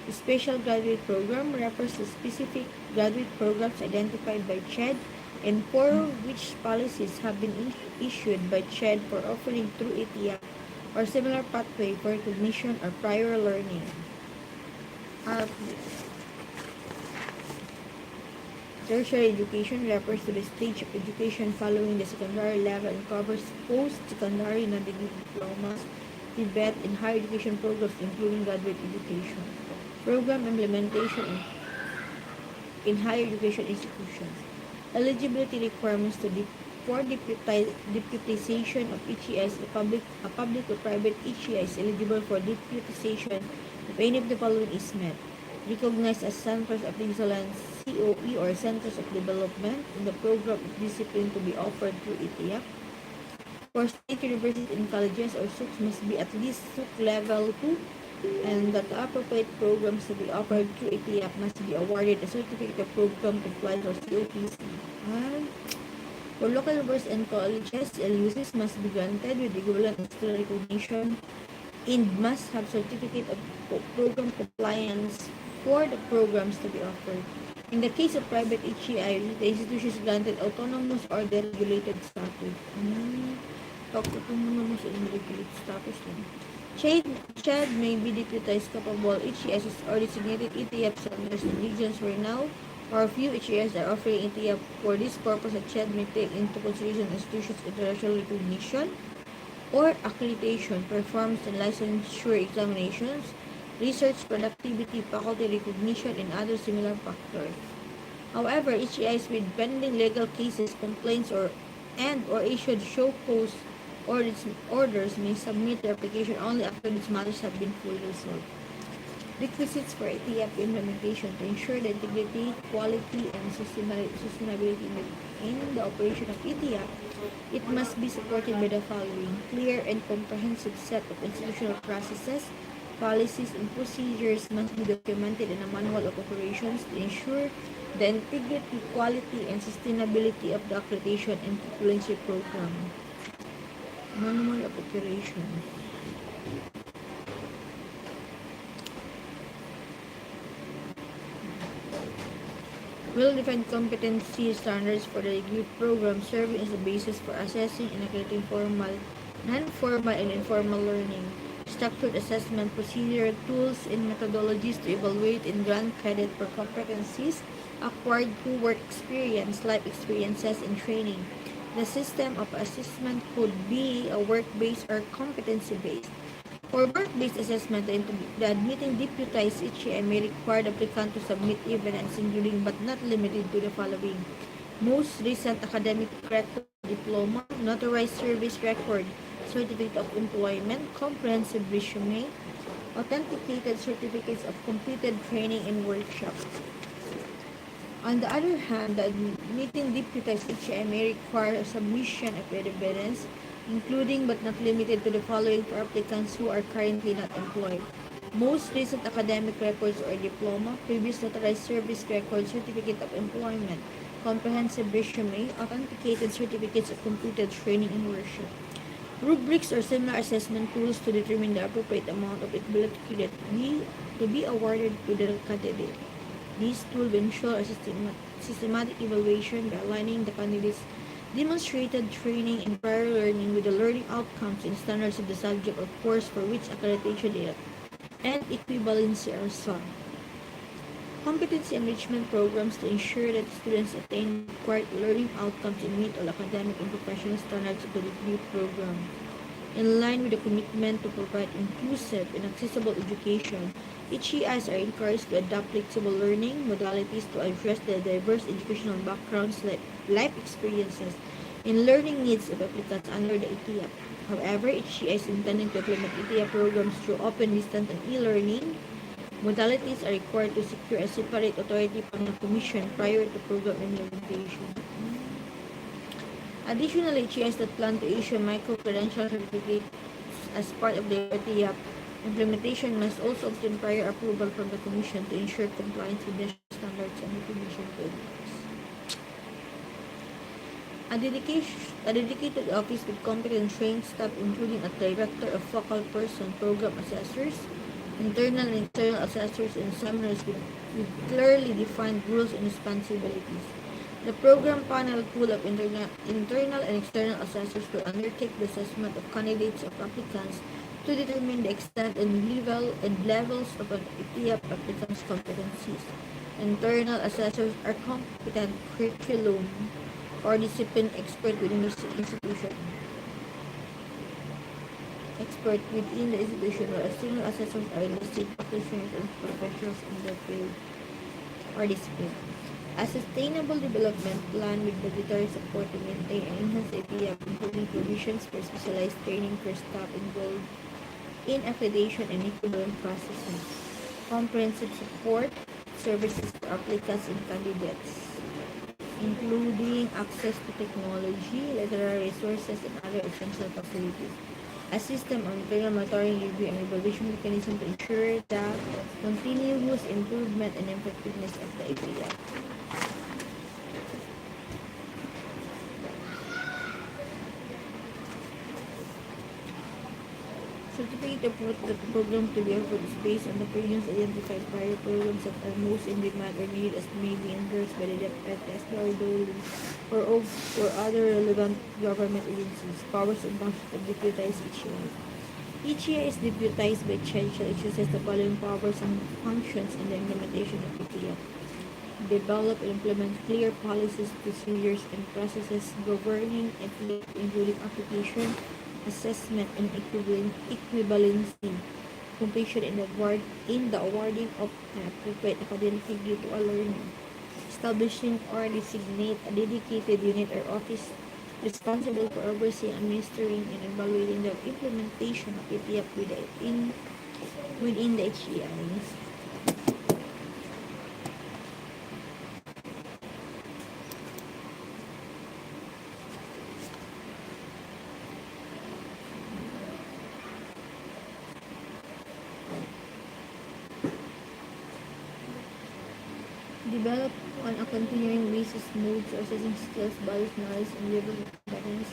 The special graduate program refers to specific graduate programs identified by CHED and for which policies have been issued by CHED for offering through ETIA or similar pathway for recognition or prior learning. Tertiary education refers to the stage of education following the secondary level and covers post-secondary non-degree diplomas, TVET, and higher education programs including graduate education. Program implementation in higher education institutions. Eligibility requirements for deputization of HES. A public or private HES is eligible for deputization if any of the following is met. Recognized as Centers of Excellence, COE, or Centers of Development in the program of discipline to be offered through ETIAP. For state universities and colleges or SUCs must be at least SUC level 2 and that the appropriate programs to be offered through ETIAP must be awarded a certificate of program compliance or COPC. For local universities and colleges, LUCs must be granted with equivalent external recognition and must have certificate of program compliance for the programs to be offered. In the case of private HEI, the institution is granted autonomous or deregulated status. Autonomous or deregulated status din. CHED may be deputized capable HES or designated ETF centers in regions where now or few HES are offering ETF. For this purpose, a CHED may take into consideration institutions' international recognition or accreditation, performs and licensure examinations, research productivity, faculty recognition, and other similar factors. However, HEIs with pending legal cases, complaints, or issued show cause orders may submit their application only after these matters have been fully resolved. Requisites for ETF implementation to ensure the integrity, quality, and sustainability in the operation of ETF. It must be supported by the following: clear and comprehensive set of institutional processes, policies, and procedures must be documented in a manual of operations to ensure the integrity, quality, and sustainability of the accreditation and equivalency program. Manual of operations. Well-defined competency standards for the degree program serving as the basis for assessing and accrediting formal, non-formal, and informal learning. Structured assessment procedure, tools, and methodologies to evaluate and grant credit for competencies acquired through work experience, life experiences, and training. The system of assessment could be a work-based or competency-based. For work-based assessment, the admitting deputized HEI may require the applicant to submit evidence including but not limited to the following: most recent academic record, diploma, notarized service record, certificate of employment, comprehensive resume, authenticated certificates of completed training and workshops. On the other hand, the admitting deputized HEI may require a submission of evidence, including but not limited to the following for applicants who are currently not employed: most recent academic records or diploma, previous notarized service record, certificate of employment, comprehensive resume, authenticated certificates of completed training and workshop. Rubrics or similar assessment tools to determine the appropriate amount of equivalent credit to be awarded to the candidate. These tools will ensure a systematic evaluation by aligning the candidate's demonstrated training and prior learning with the learning outcomes and standards of the subject or course for which accreditation and equivalency are sought. Competency enrichment programs to ensure that students attain required learning outcomes and meet all academic and professional standards of the degree program. In line with the commitment to provide inclusive and accessible education, HEIs are encouraged to adopt flexible learning modalities to address the diverse educational backgrounds, life experiences, and learning needs of applicants under the ETF. However, HEIs intending to implement ETF programs through open, distance, and e-learning modalities are required to secure a separate authority panel commission prior to program implementation. Additionally, HEIs that plan to issue micro-credential certificates as part of their ETF implementation must also obtain prior approval from the Commission to ensure compliance with national standards and recognition frameworks. A dedicated office with competent trained staff, including a director of focal person, program assessors, internal and external assessors, and examiners with clearly defined rules and responsibilities. The program panel pool of internal and external assessors will undertake the assessment of candidates of applicants to determine the extent and levels of an ETF applicant's competencies. Internal assessors are competent curriculum or discipline expert within the institution. While external assessors are enlisted practitioners and professionals in their field or discipline. A sustainable development plan with budgetary support to maintain and enhance ETF, including provisions for specialized training for staff involved in accreditation and equivalent processing. Comprehensive support services for applicants and candidates, including access to technology, literary resources, and other essential facilities. A system of internal monitoring, review, and evaluation mechanism to ensure the continuous improvement and effectiveness of the ETF. certificate of proof that the program to be offered is based on the opinions identified prior programs that are most in demand or needed as may be endorsed by the DepEd, or DOLE, or other relevant government agencies. Powers and functions of deputized each year. Each year is deputized by CHED shall exercise the following powers and functions in the implementation of PTF. Develop and implement clear policies, procedures, and processes governing PTF, including application, assessment, and equivalency, completion in the awarding of an appropriate academic degree to a learner. Establishing or designate a dedicated unit or office responsible for overseeing, administering, and evaluating the implementation of PTF within the HEI. Develop on a continuing basis modes or assessing skills, values, knowledge, and level of competence,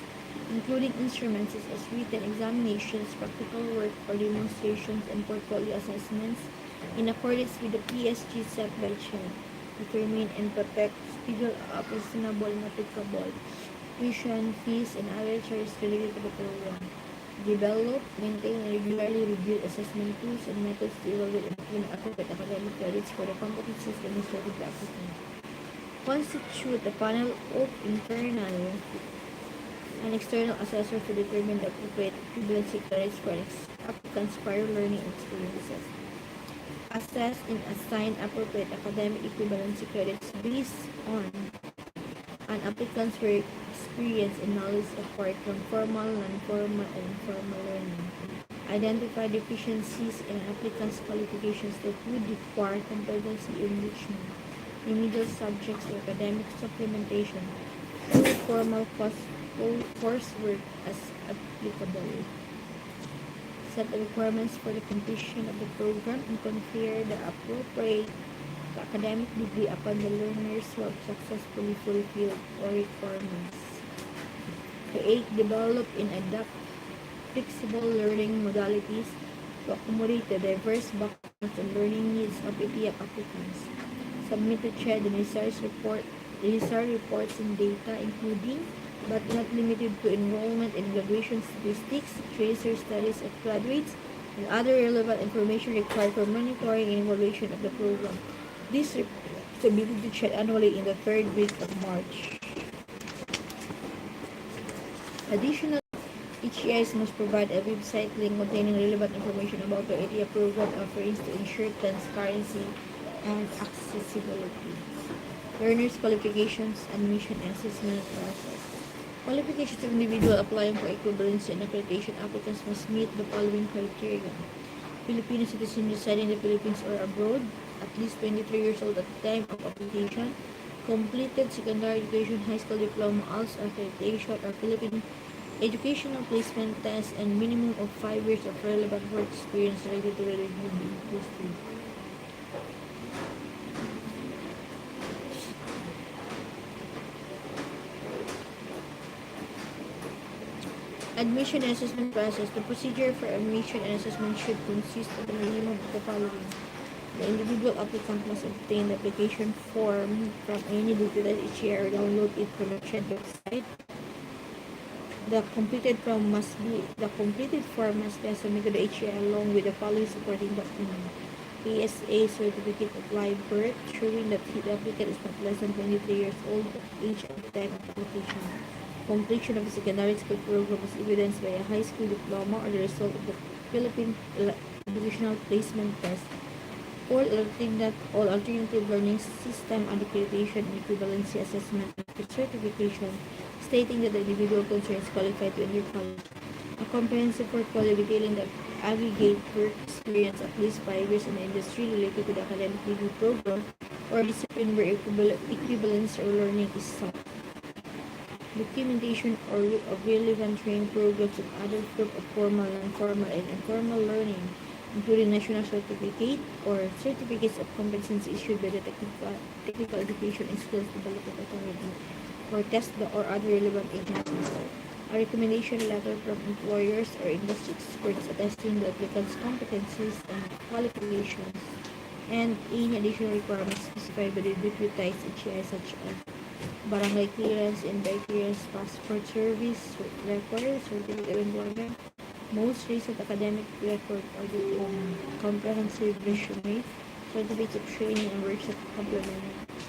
including instruments such as written examinations, practical work or demonstrations, and portfolio assessments, in accordance with the PSG set by CHED. Determine and protect schedule of reasonable and applicable tuition fees and other charges related to the program. Develop, maintain, and regularly review assessment tools and methods to evaluate and obtain appropriate academic credits for the competencies demonstrated by applicants. Constitute a panel of internal and external assessors to determine the appropriate equivalency credits for applicants' prior learning experiences. Assess and assign appropriate academic equivalency credits based on an applicant's experience and knowledge acquired from formal, non-formal, and informal learning. Identify deficiencies in an applicant's qualifications that would require competency enrichment, remedial subjects or academic supplementation, or formal coursework as applicable. Set the requirements for the completion of the program and confer the appropriate academic degree upon the learners who have successfully fulfilled all requirements. Create, develop, and adapt flexible learning modalities to accommodate the diverse backgrounds and learning needs of PTF applicants. Submit to CHED the necessary reports and data, including but not limited to enrollment and graduation statistics, tracer studies of graduates, and other relevant information required for monitoring and evaluation of the program. This report is submitted to CHED annually in the third week of March. Additionally, each EIS must provide a website link containing relevant information about the ATF program offerings to ensure transparency and accessibility. Learners' qualifications, admission, and assessment process. Qualifications of individual applying for equivalency and accreditation applicants must meet the following criteria. Filipino citizen residing in the Philippines or abroad, at least 23 years old at the time of application, completed secondary education, high school diploma, ALS accreditation, or Philippine educational placement test, and minimum of 5 years of relevant work experience related to the review industry. Admission and assessment process. The procedure for admission and assessment should consist of the minimum of the following. The individual applicant must obtain the application form from any deputized each year or download it from the CHED website. The completed form must be submitted to the HEI along with the following supporting document. PSA certificate of live birth showing that the applicant is not less than 23 years old age at the time of application. Completion of the secondary school program is evidenced by a high school diploma or the result of the Philippine educational placement test. All alternative learning system and accreditation and equivalency assessment after certification stating that the individual concerned is qualified to enter college. A comprehensive portfolio detailing the aggregate work experience at least 5 years in the industry related to the academic degree program or discipline where equivalence or learning is sought. Documentation of relevant training programs and other proof of formal, non-formal, and informal learning, including national certificate or certificates of competency issued by the Technical Education and Skills Development Authority or TESDA or other relevant agencies. a recommendation letter from employers or industry experts attesting the applicant's competencies and qualifications, and any additional requirements specified by the deputized HCI such as barangay clearance, Inday clearance, passport service record, certificate of employment, most recent academic record or diploma, comprehensive resume, certificates of training and workshop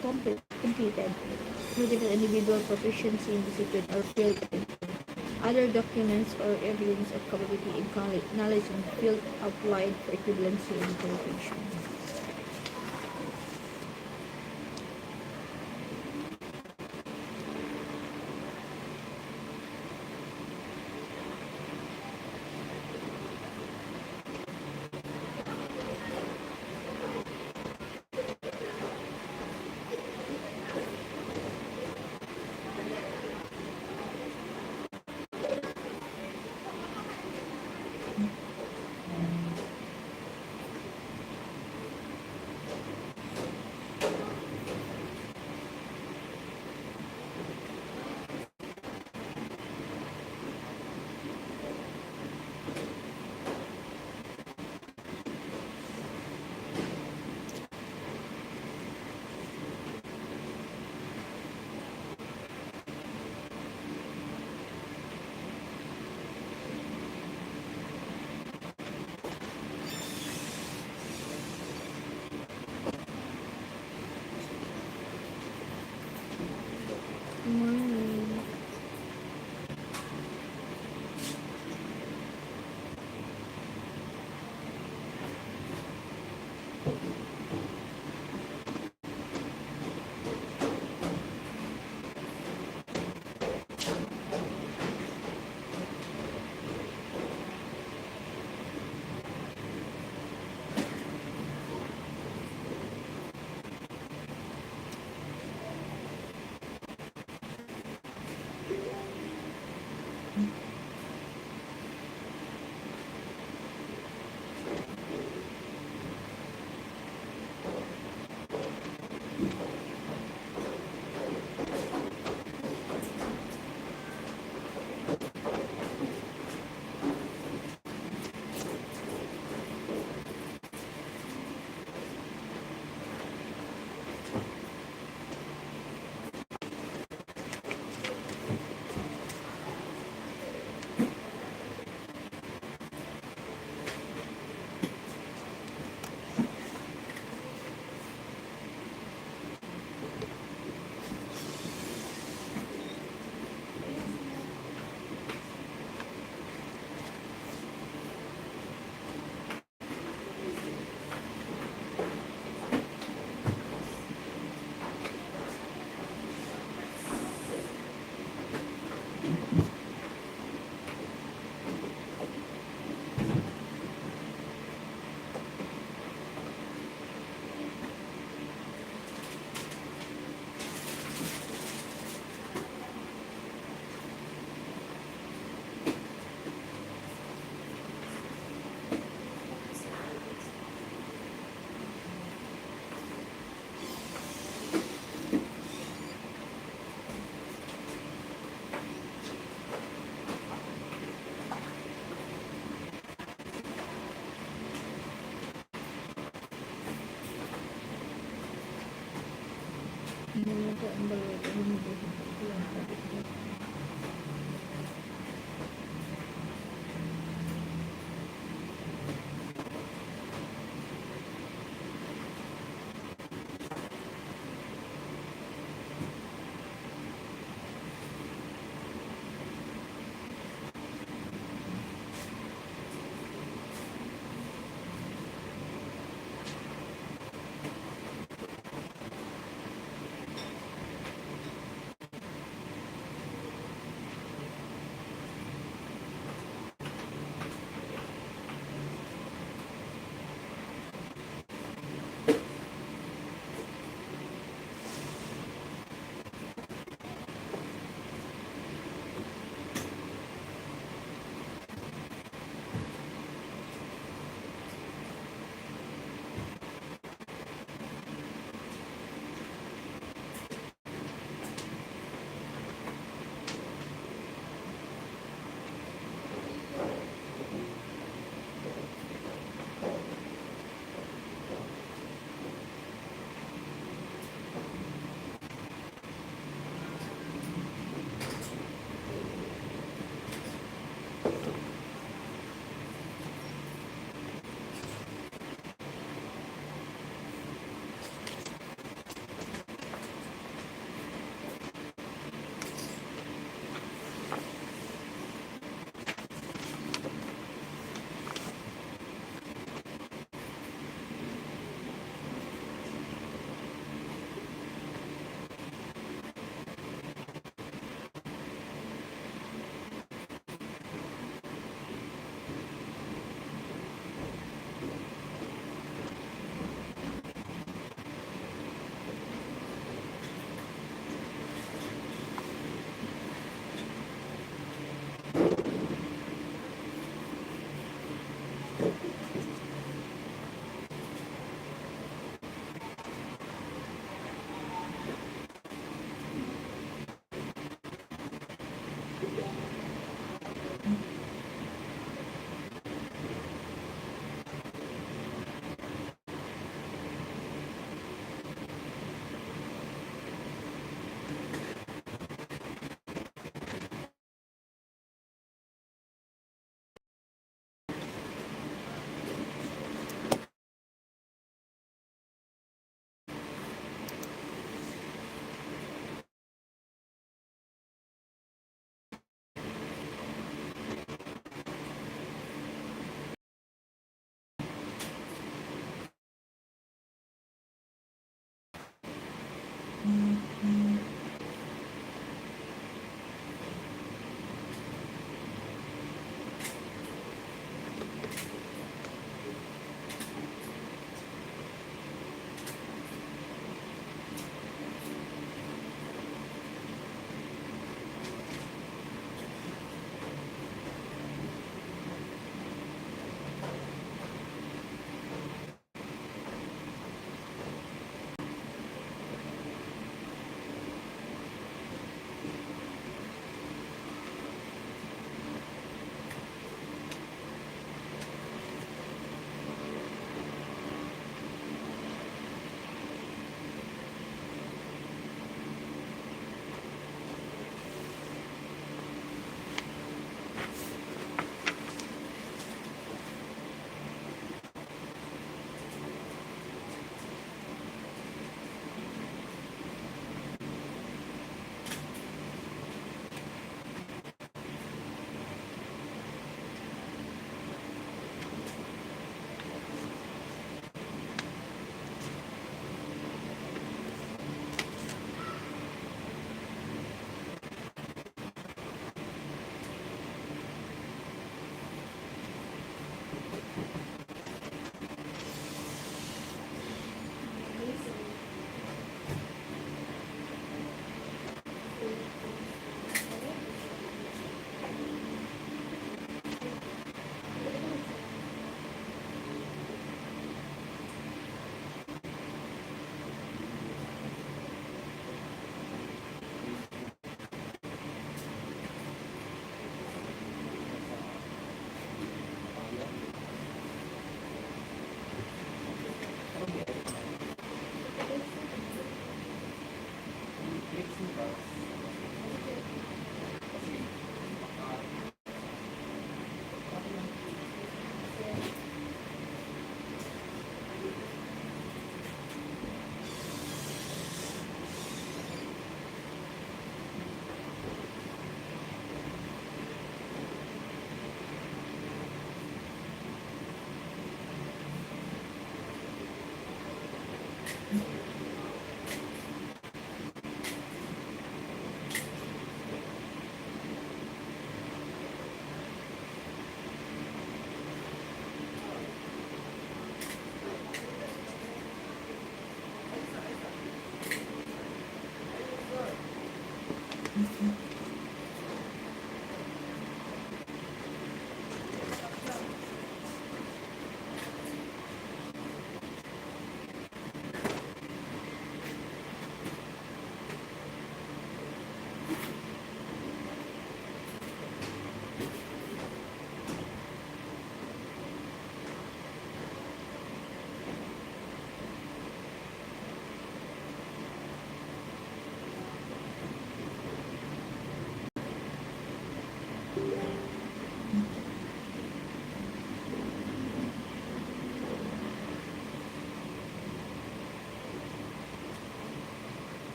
completed, critical individual proficiency in discipline or field, other documents or evidence of capability in knowledge and field applied for equivalency and qualification. Morning.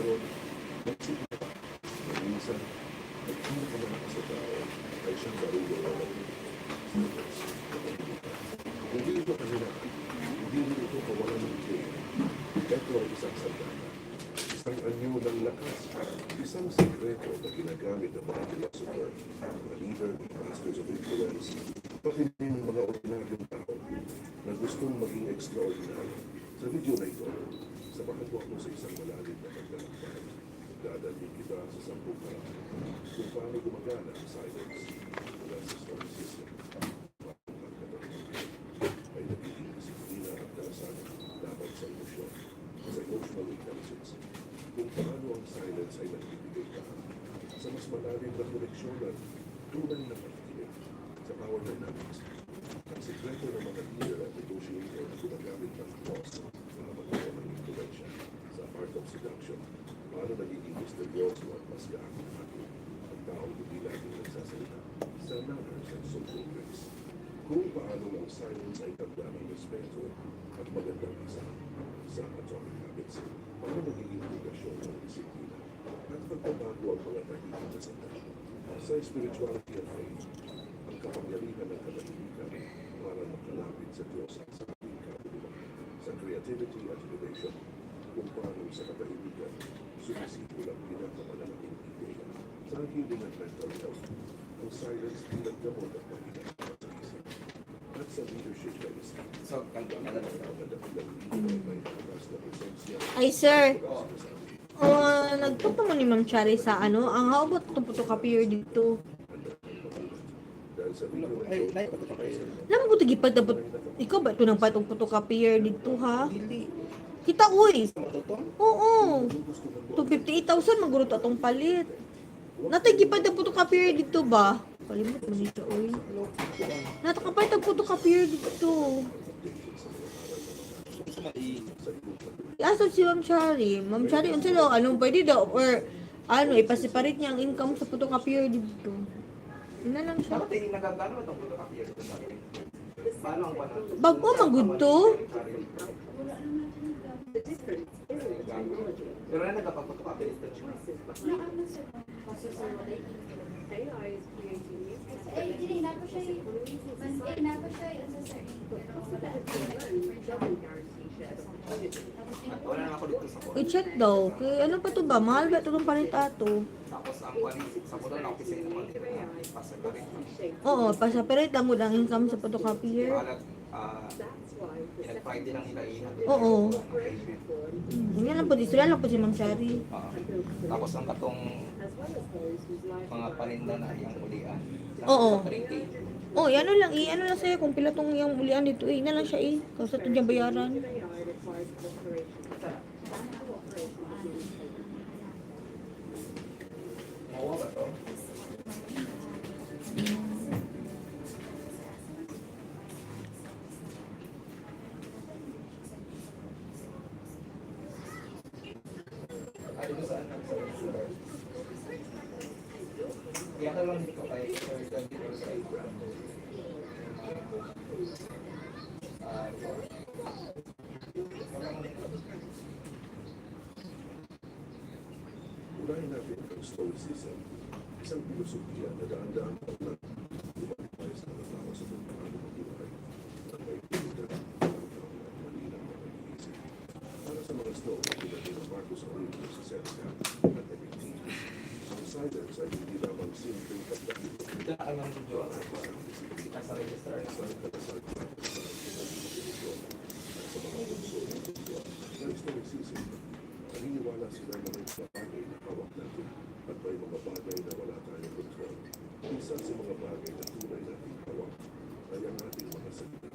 ngayon, magsimula ka. Minsan, ang pinakamalakas sa tao ay siyang barugo na Stoics. Hindi ito kahinaan, hindi rin ito kawalan ng idea. Ito ay isang sandata, isang anyo ng lakas, isang sekreto na ginagamit ng mga philosopher, mga leader, masters of influence, pati ng mga ordinaryong tao na gustong maging extraordinary. Sa video na ito, samahan mo ako sa isang malalim na paglalakbay. Dadalhin kita sa 10 paraan kung paano gumagana ang silence mula sa Stoicism. Ay nagiging disiplina at dalasan dapat sa emosyon, sa emotional intelligence. Kung paano ang silence ay nagbibigay ka sa mas malalim na koneksyonan, tunay na pakikinig sa power dynamics. Ang sekreto ng mga leader at negotiator na gumagamit ng cross para magkaroon ng influensya sa art of seduction. Paano nagiging misteryoso at mas gaang-gaang ang taong hindi laging nagsasalita sa manners and social grace. Kung paano ang silence ay tanda ng respeto at magandang isa sa atomic habits. Paano nagiging edukasyon ng disiplina at pagbabago ang mga tahimik na sandali. Sa spirituality and faith, ang kapangyarihan ng katahimikan para makalapit sa Diyos at sa ating kaluluwa. Sa creativity at innovation, kung paano sa katahimikan sumisipol ang pinakamalaking ideya. Sa healing at mental health, ang silence bilang gamot at pahinga sa isip. At sa leadership legacy, ang dakilang leader ay may lakas na presensya. Ay, sir. Nagpunta mo ni Ma'am Chari sa ano? Ang haobot itong photocopy dito. Dahil sa video na Ay, ito, lahat pa kayo. Alam mo ito gipagdabot. Ikaw ba ito ng patong photocopier dito, ha? Kita, uy. Oo. 258,000 magurot atong palit. Natay gipagdabot photocopy dito ba? Kalimut mo dito, uy. Natakapalit ang photocopy dito. Asap si Ma'am Chari. Ma'am Chari, unsa daw, anong pwede daw? Or, ipaseparate niya ang income sa photocopy dito. Yun na lang siya. Dapat hindi nagagano itong photocopy. Paano ang paano? Bago magud to. Pero na nagpapapotocopy ito. Dili na po siya na po siya sa sir. Wala na ako dito sa phone. I-check daw. Kaya ano pa to ba? Mahal ba ito ng panitato? Tapos ang kwan sa phone na office ng mga paseparate. Oo, pasaperate lang mo ang income sa photocopier. Halat pinag-Friday lang nila iyan. Oo. Yan lang po, istorya lang po si Ma'am Chari. Tapos ang katong mga paninda na yung ulian. Oo. Retail. Oh, ano lang sa'yo kung pila tong yung ulian dito na lang siya kasi ito diyang bayaran. Mawa ba to? Ay, dito saan ang kaya ka lang dito kay Sir Dan dito sa unahin natin ang Stoicism, isang filosofiya na daan-daan lang lumalipay sa mga tao sa kung paano mabuhay at may pinagdaan at malinaw na pag-iisip. Para sa mga Stoic, tulad ni Marcus Aurelius sa Seneca at Epictetus, ang silence ay hindi lamang simpleng pagdahil daan ang video sa register sa kadasal at sa mga puso ng Stoicism. Naniniwala sila na may mga bagay na hawak natin at may mga bagay na wala tayong kontrol. Minsan sa mga bagay na tunay nating hawak ay ang ating mga salita.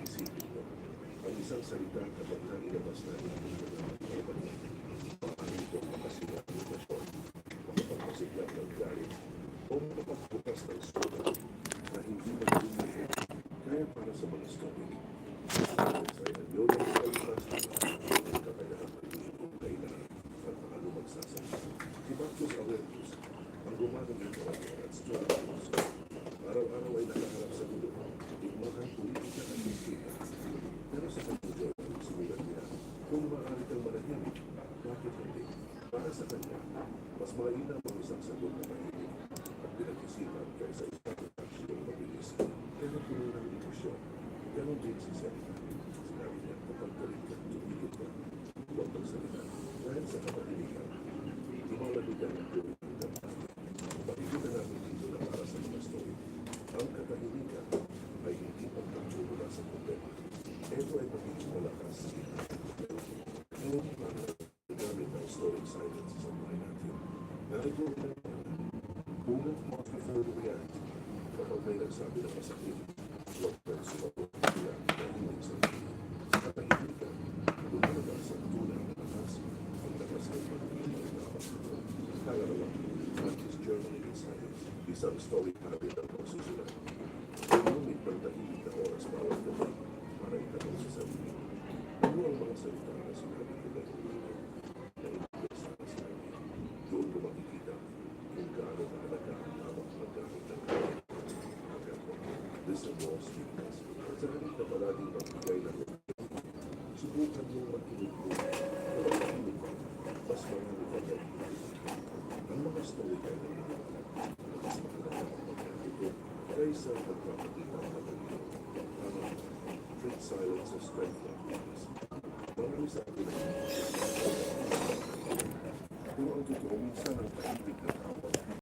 Isipin mo, ang isang salita kapag nailabas natin ang mga kapatid, paano ito makasila ng relasyon, makapagpasigla ng galit, o makapagbukas ng sulat na hindi magdumili. Kaya para sa mga story, silence ay ang yun ang kalipas ng kakayahan ng kailangan at paano magsasalita. Si Marcus Aurelius, ang gumagamit ng at Stoicism, araw-araw ay nakaharap sa gulo, digmahan politika at politika. Pero sa kanyang journal, sinulat niya, kung maaari kang manahimik, bakit hindi? Para sa kanya, mas mainam ang isang sagot na tahimik at pinag-isipan kaysa isang reaksyon mabilis. Kaya puno ng emosyon. Ganon din si Selma. Sinabi niya, kapag galit ka, tumigil ka. Huwag magsalita. Dahil sa katahimikan, lumalabigan ang tuloy ng damdamin. Pakikita namin dito na para sa mga story. Ang katahimikan ay hindi pagkakula sa problema. Ito ay pagiging malakas. Ngayon, gamit ng stoic silence sa buhay natin. Narito rin ang kung mas prefer to react kapag may nagsabi na masakit, huwag kang sumagot react na hindi sa hindi. Katahimikan, lumalaga sa tunay na lakas, ang lakas ay pagiging dapat. Pangalawa, practice journaling in silence. Isang stoic habit ang pagsusulat. Gumamit ng tahimik na oras bawat gabi para itanong sa sarili. Ano ang mga salita na sinabi ko na doon ko makikita kung gaano kahalaga ang tamang paggamit ng kaya. This involves weakness. Sa halip na palaging magbigay ng subukan mong makinig ko na makinig ko, mas marami pa yan. Ang mga story ay naniniwala na mas mahalaga ang paggamit ko kaysa pagpapakita ng paggamit. Treat silence as strength and weakness. Marami sa akin kung ang totoo minsan ang tahimik na tao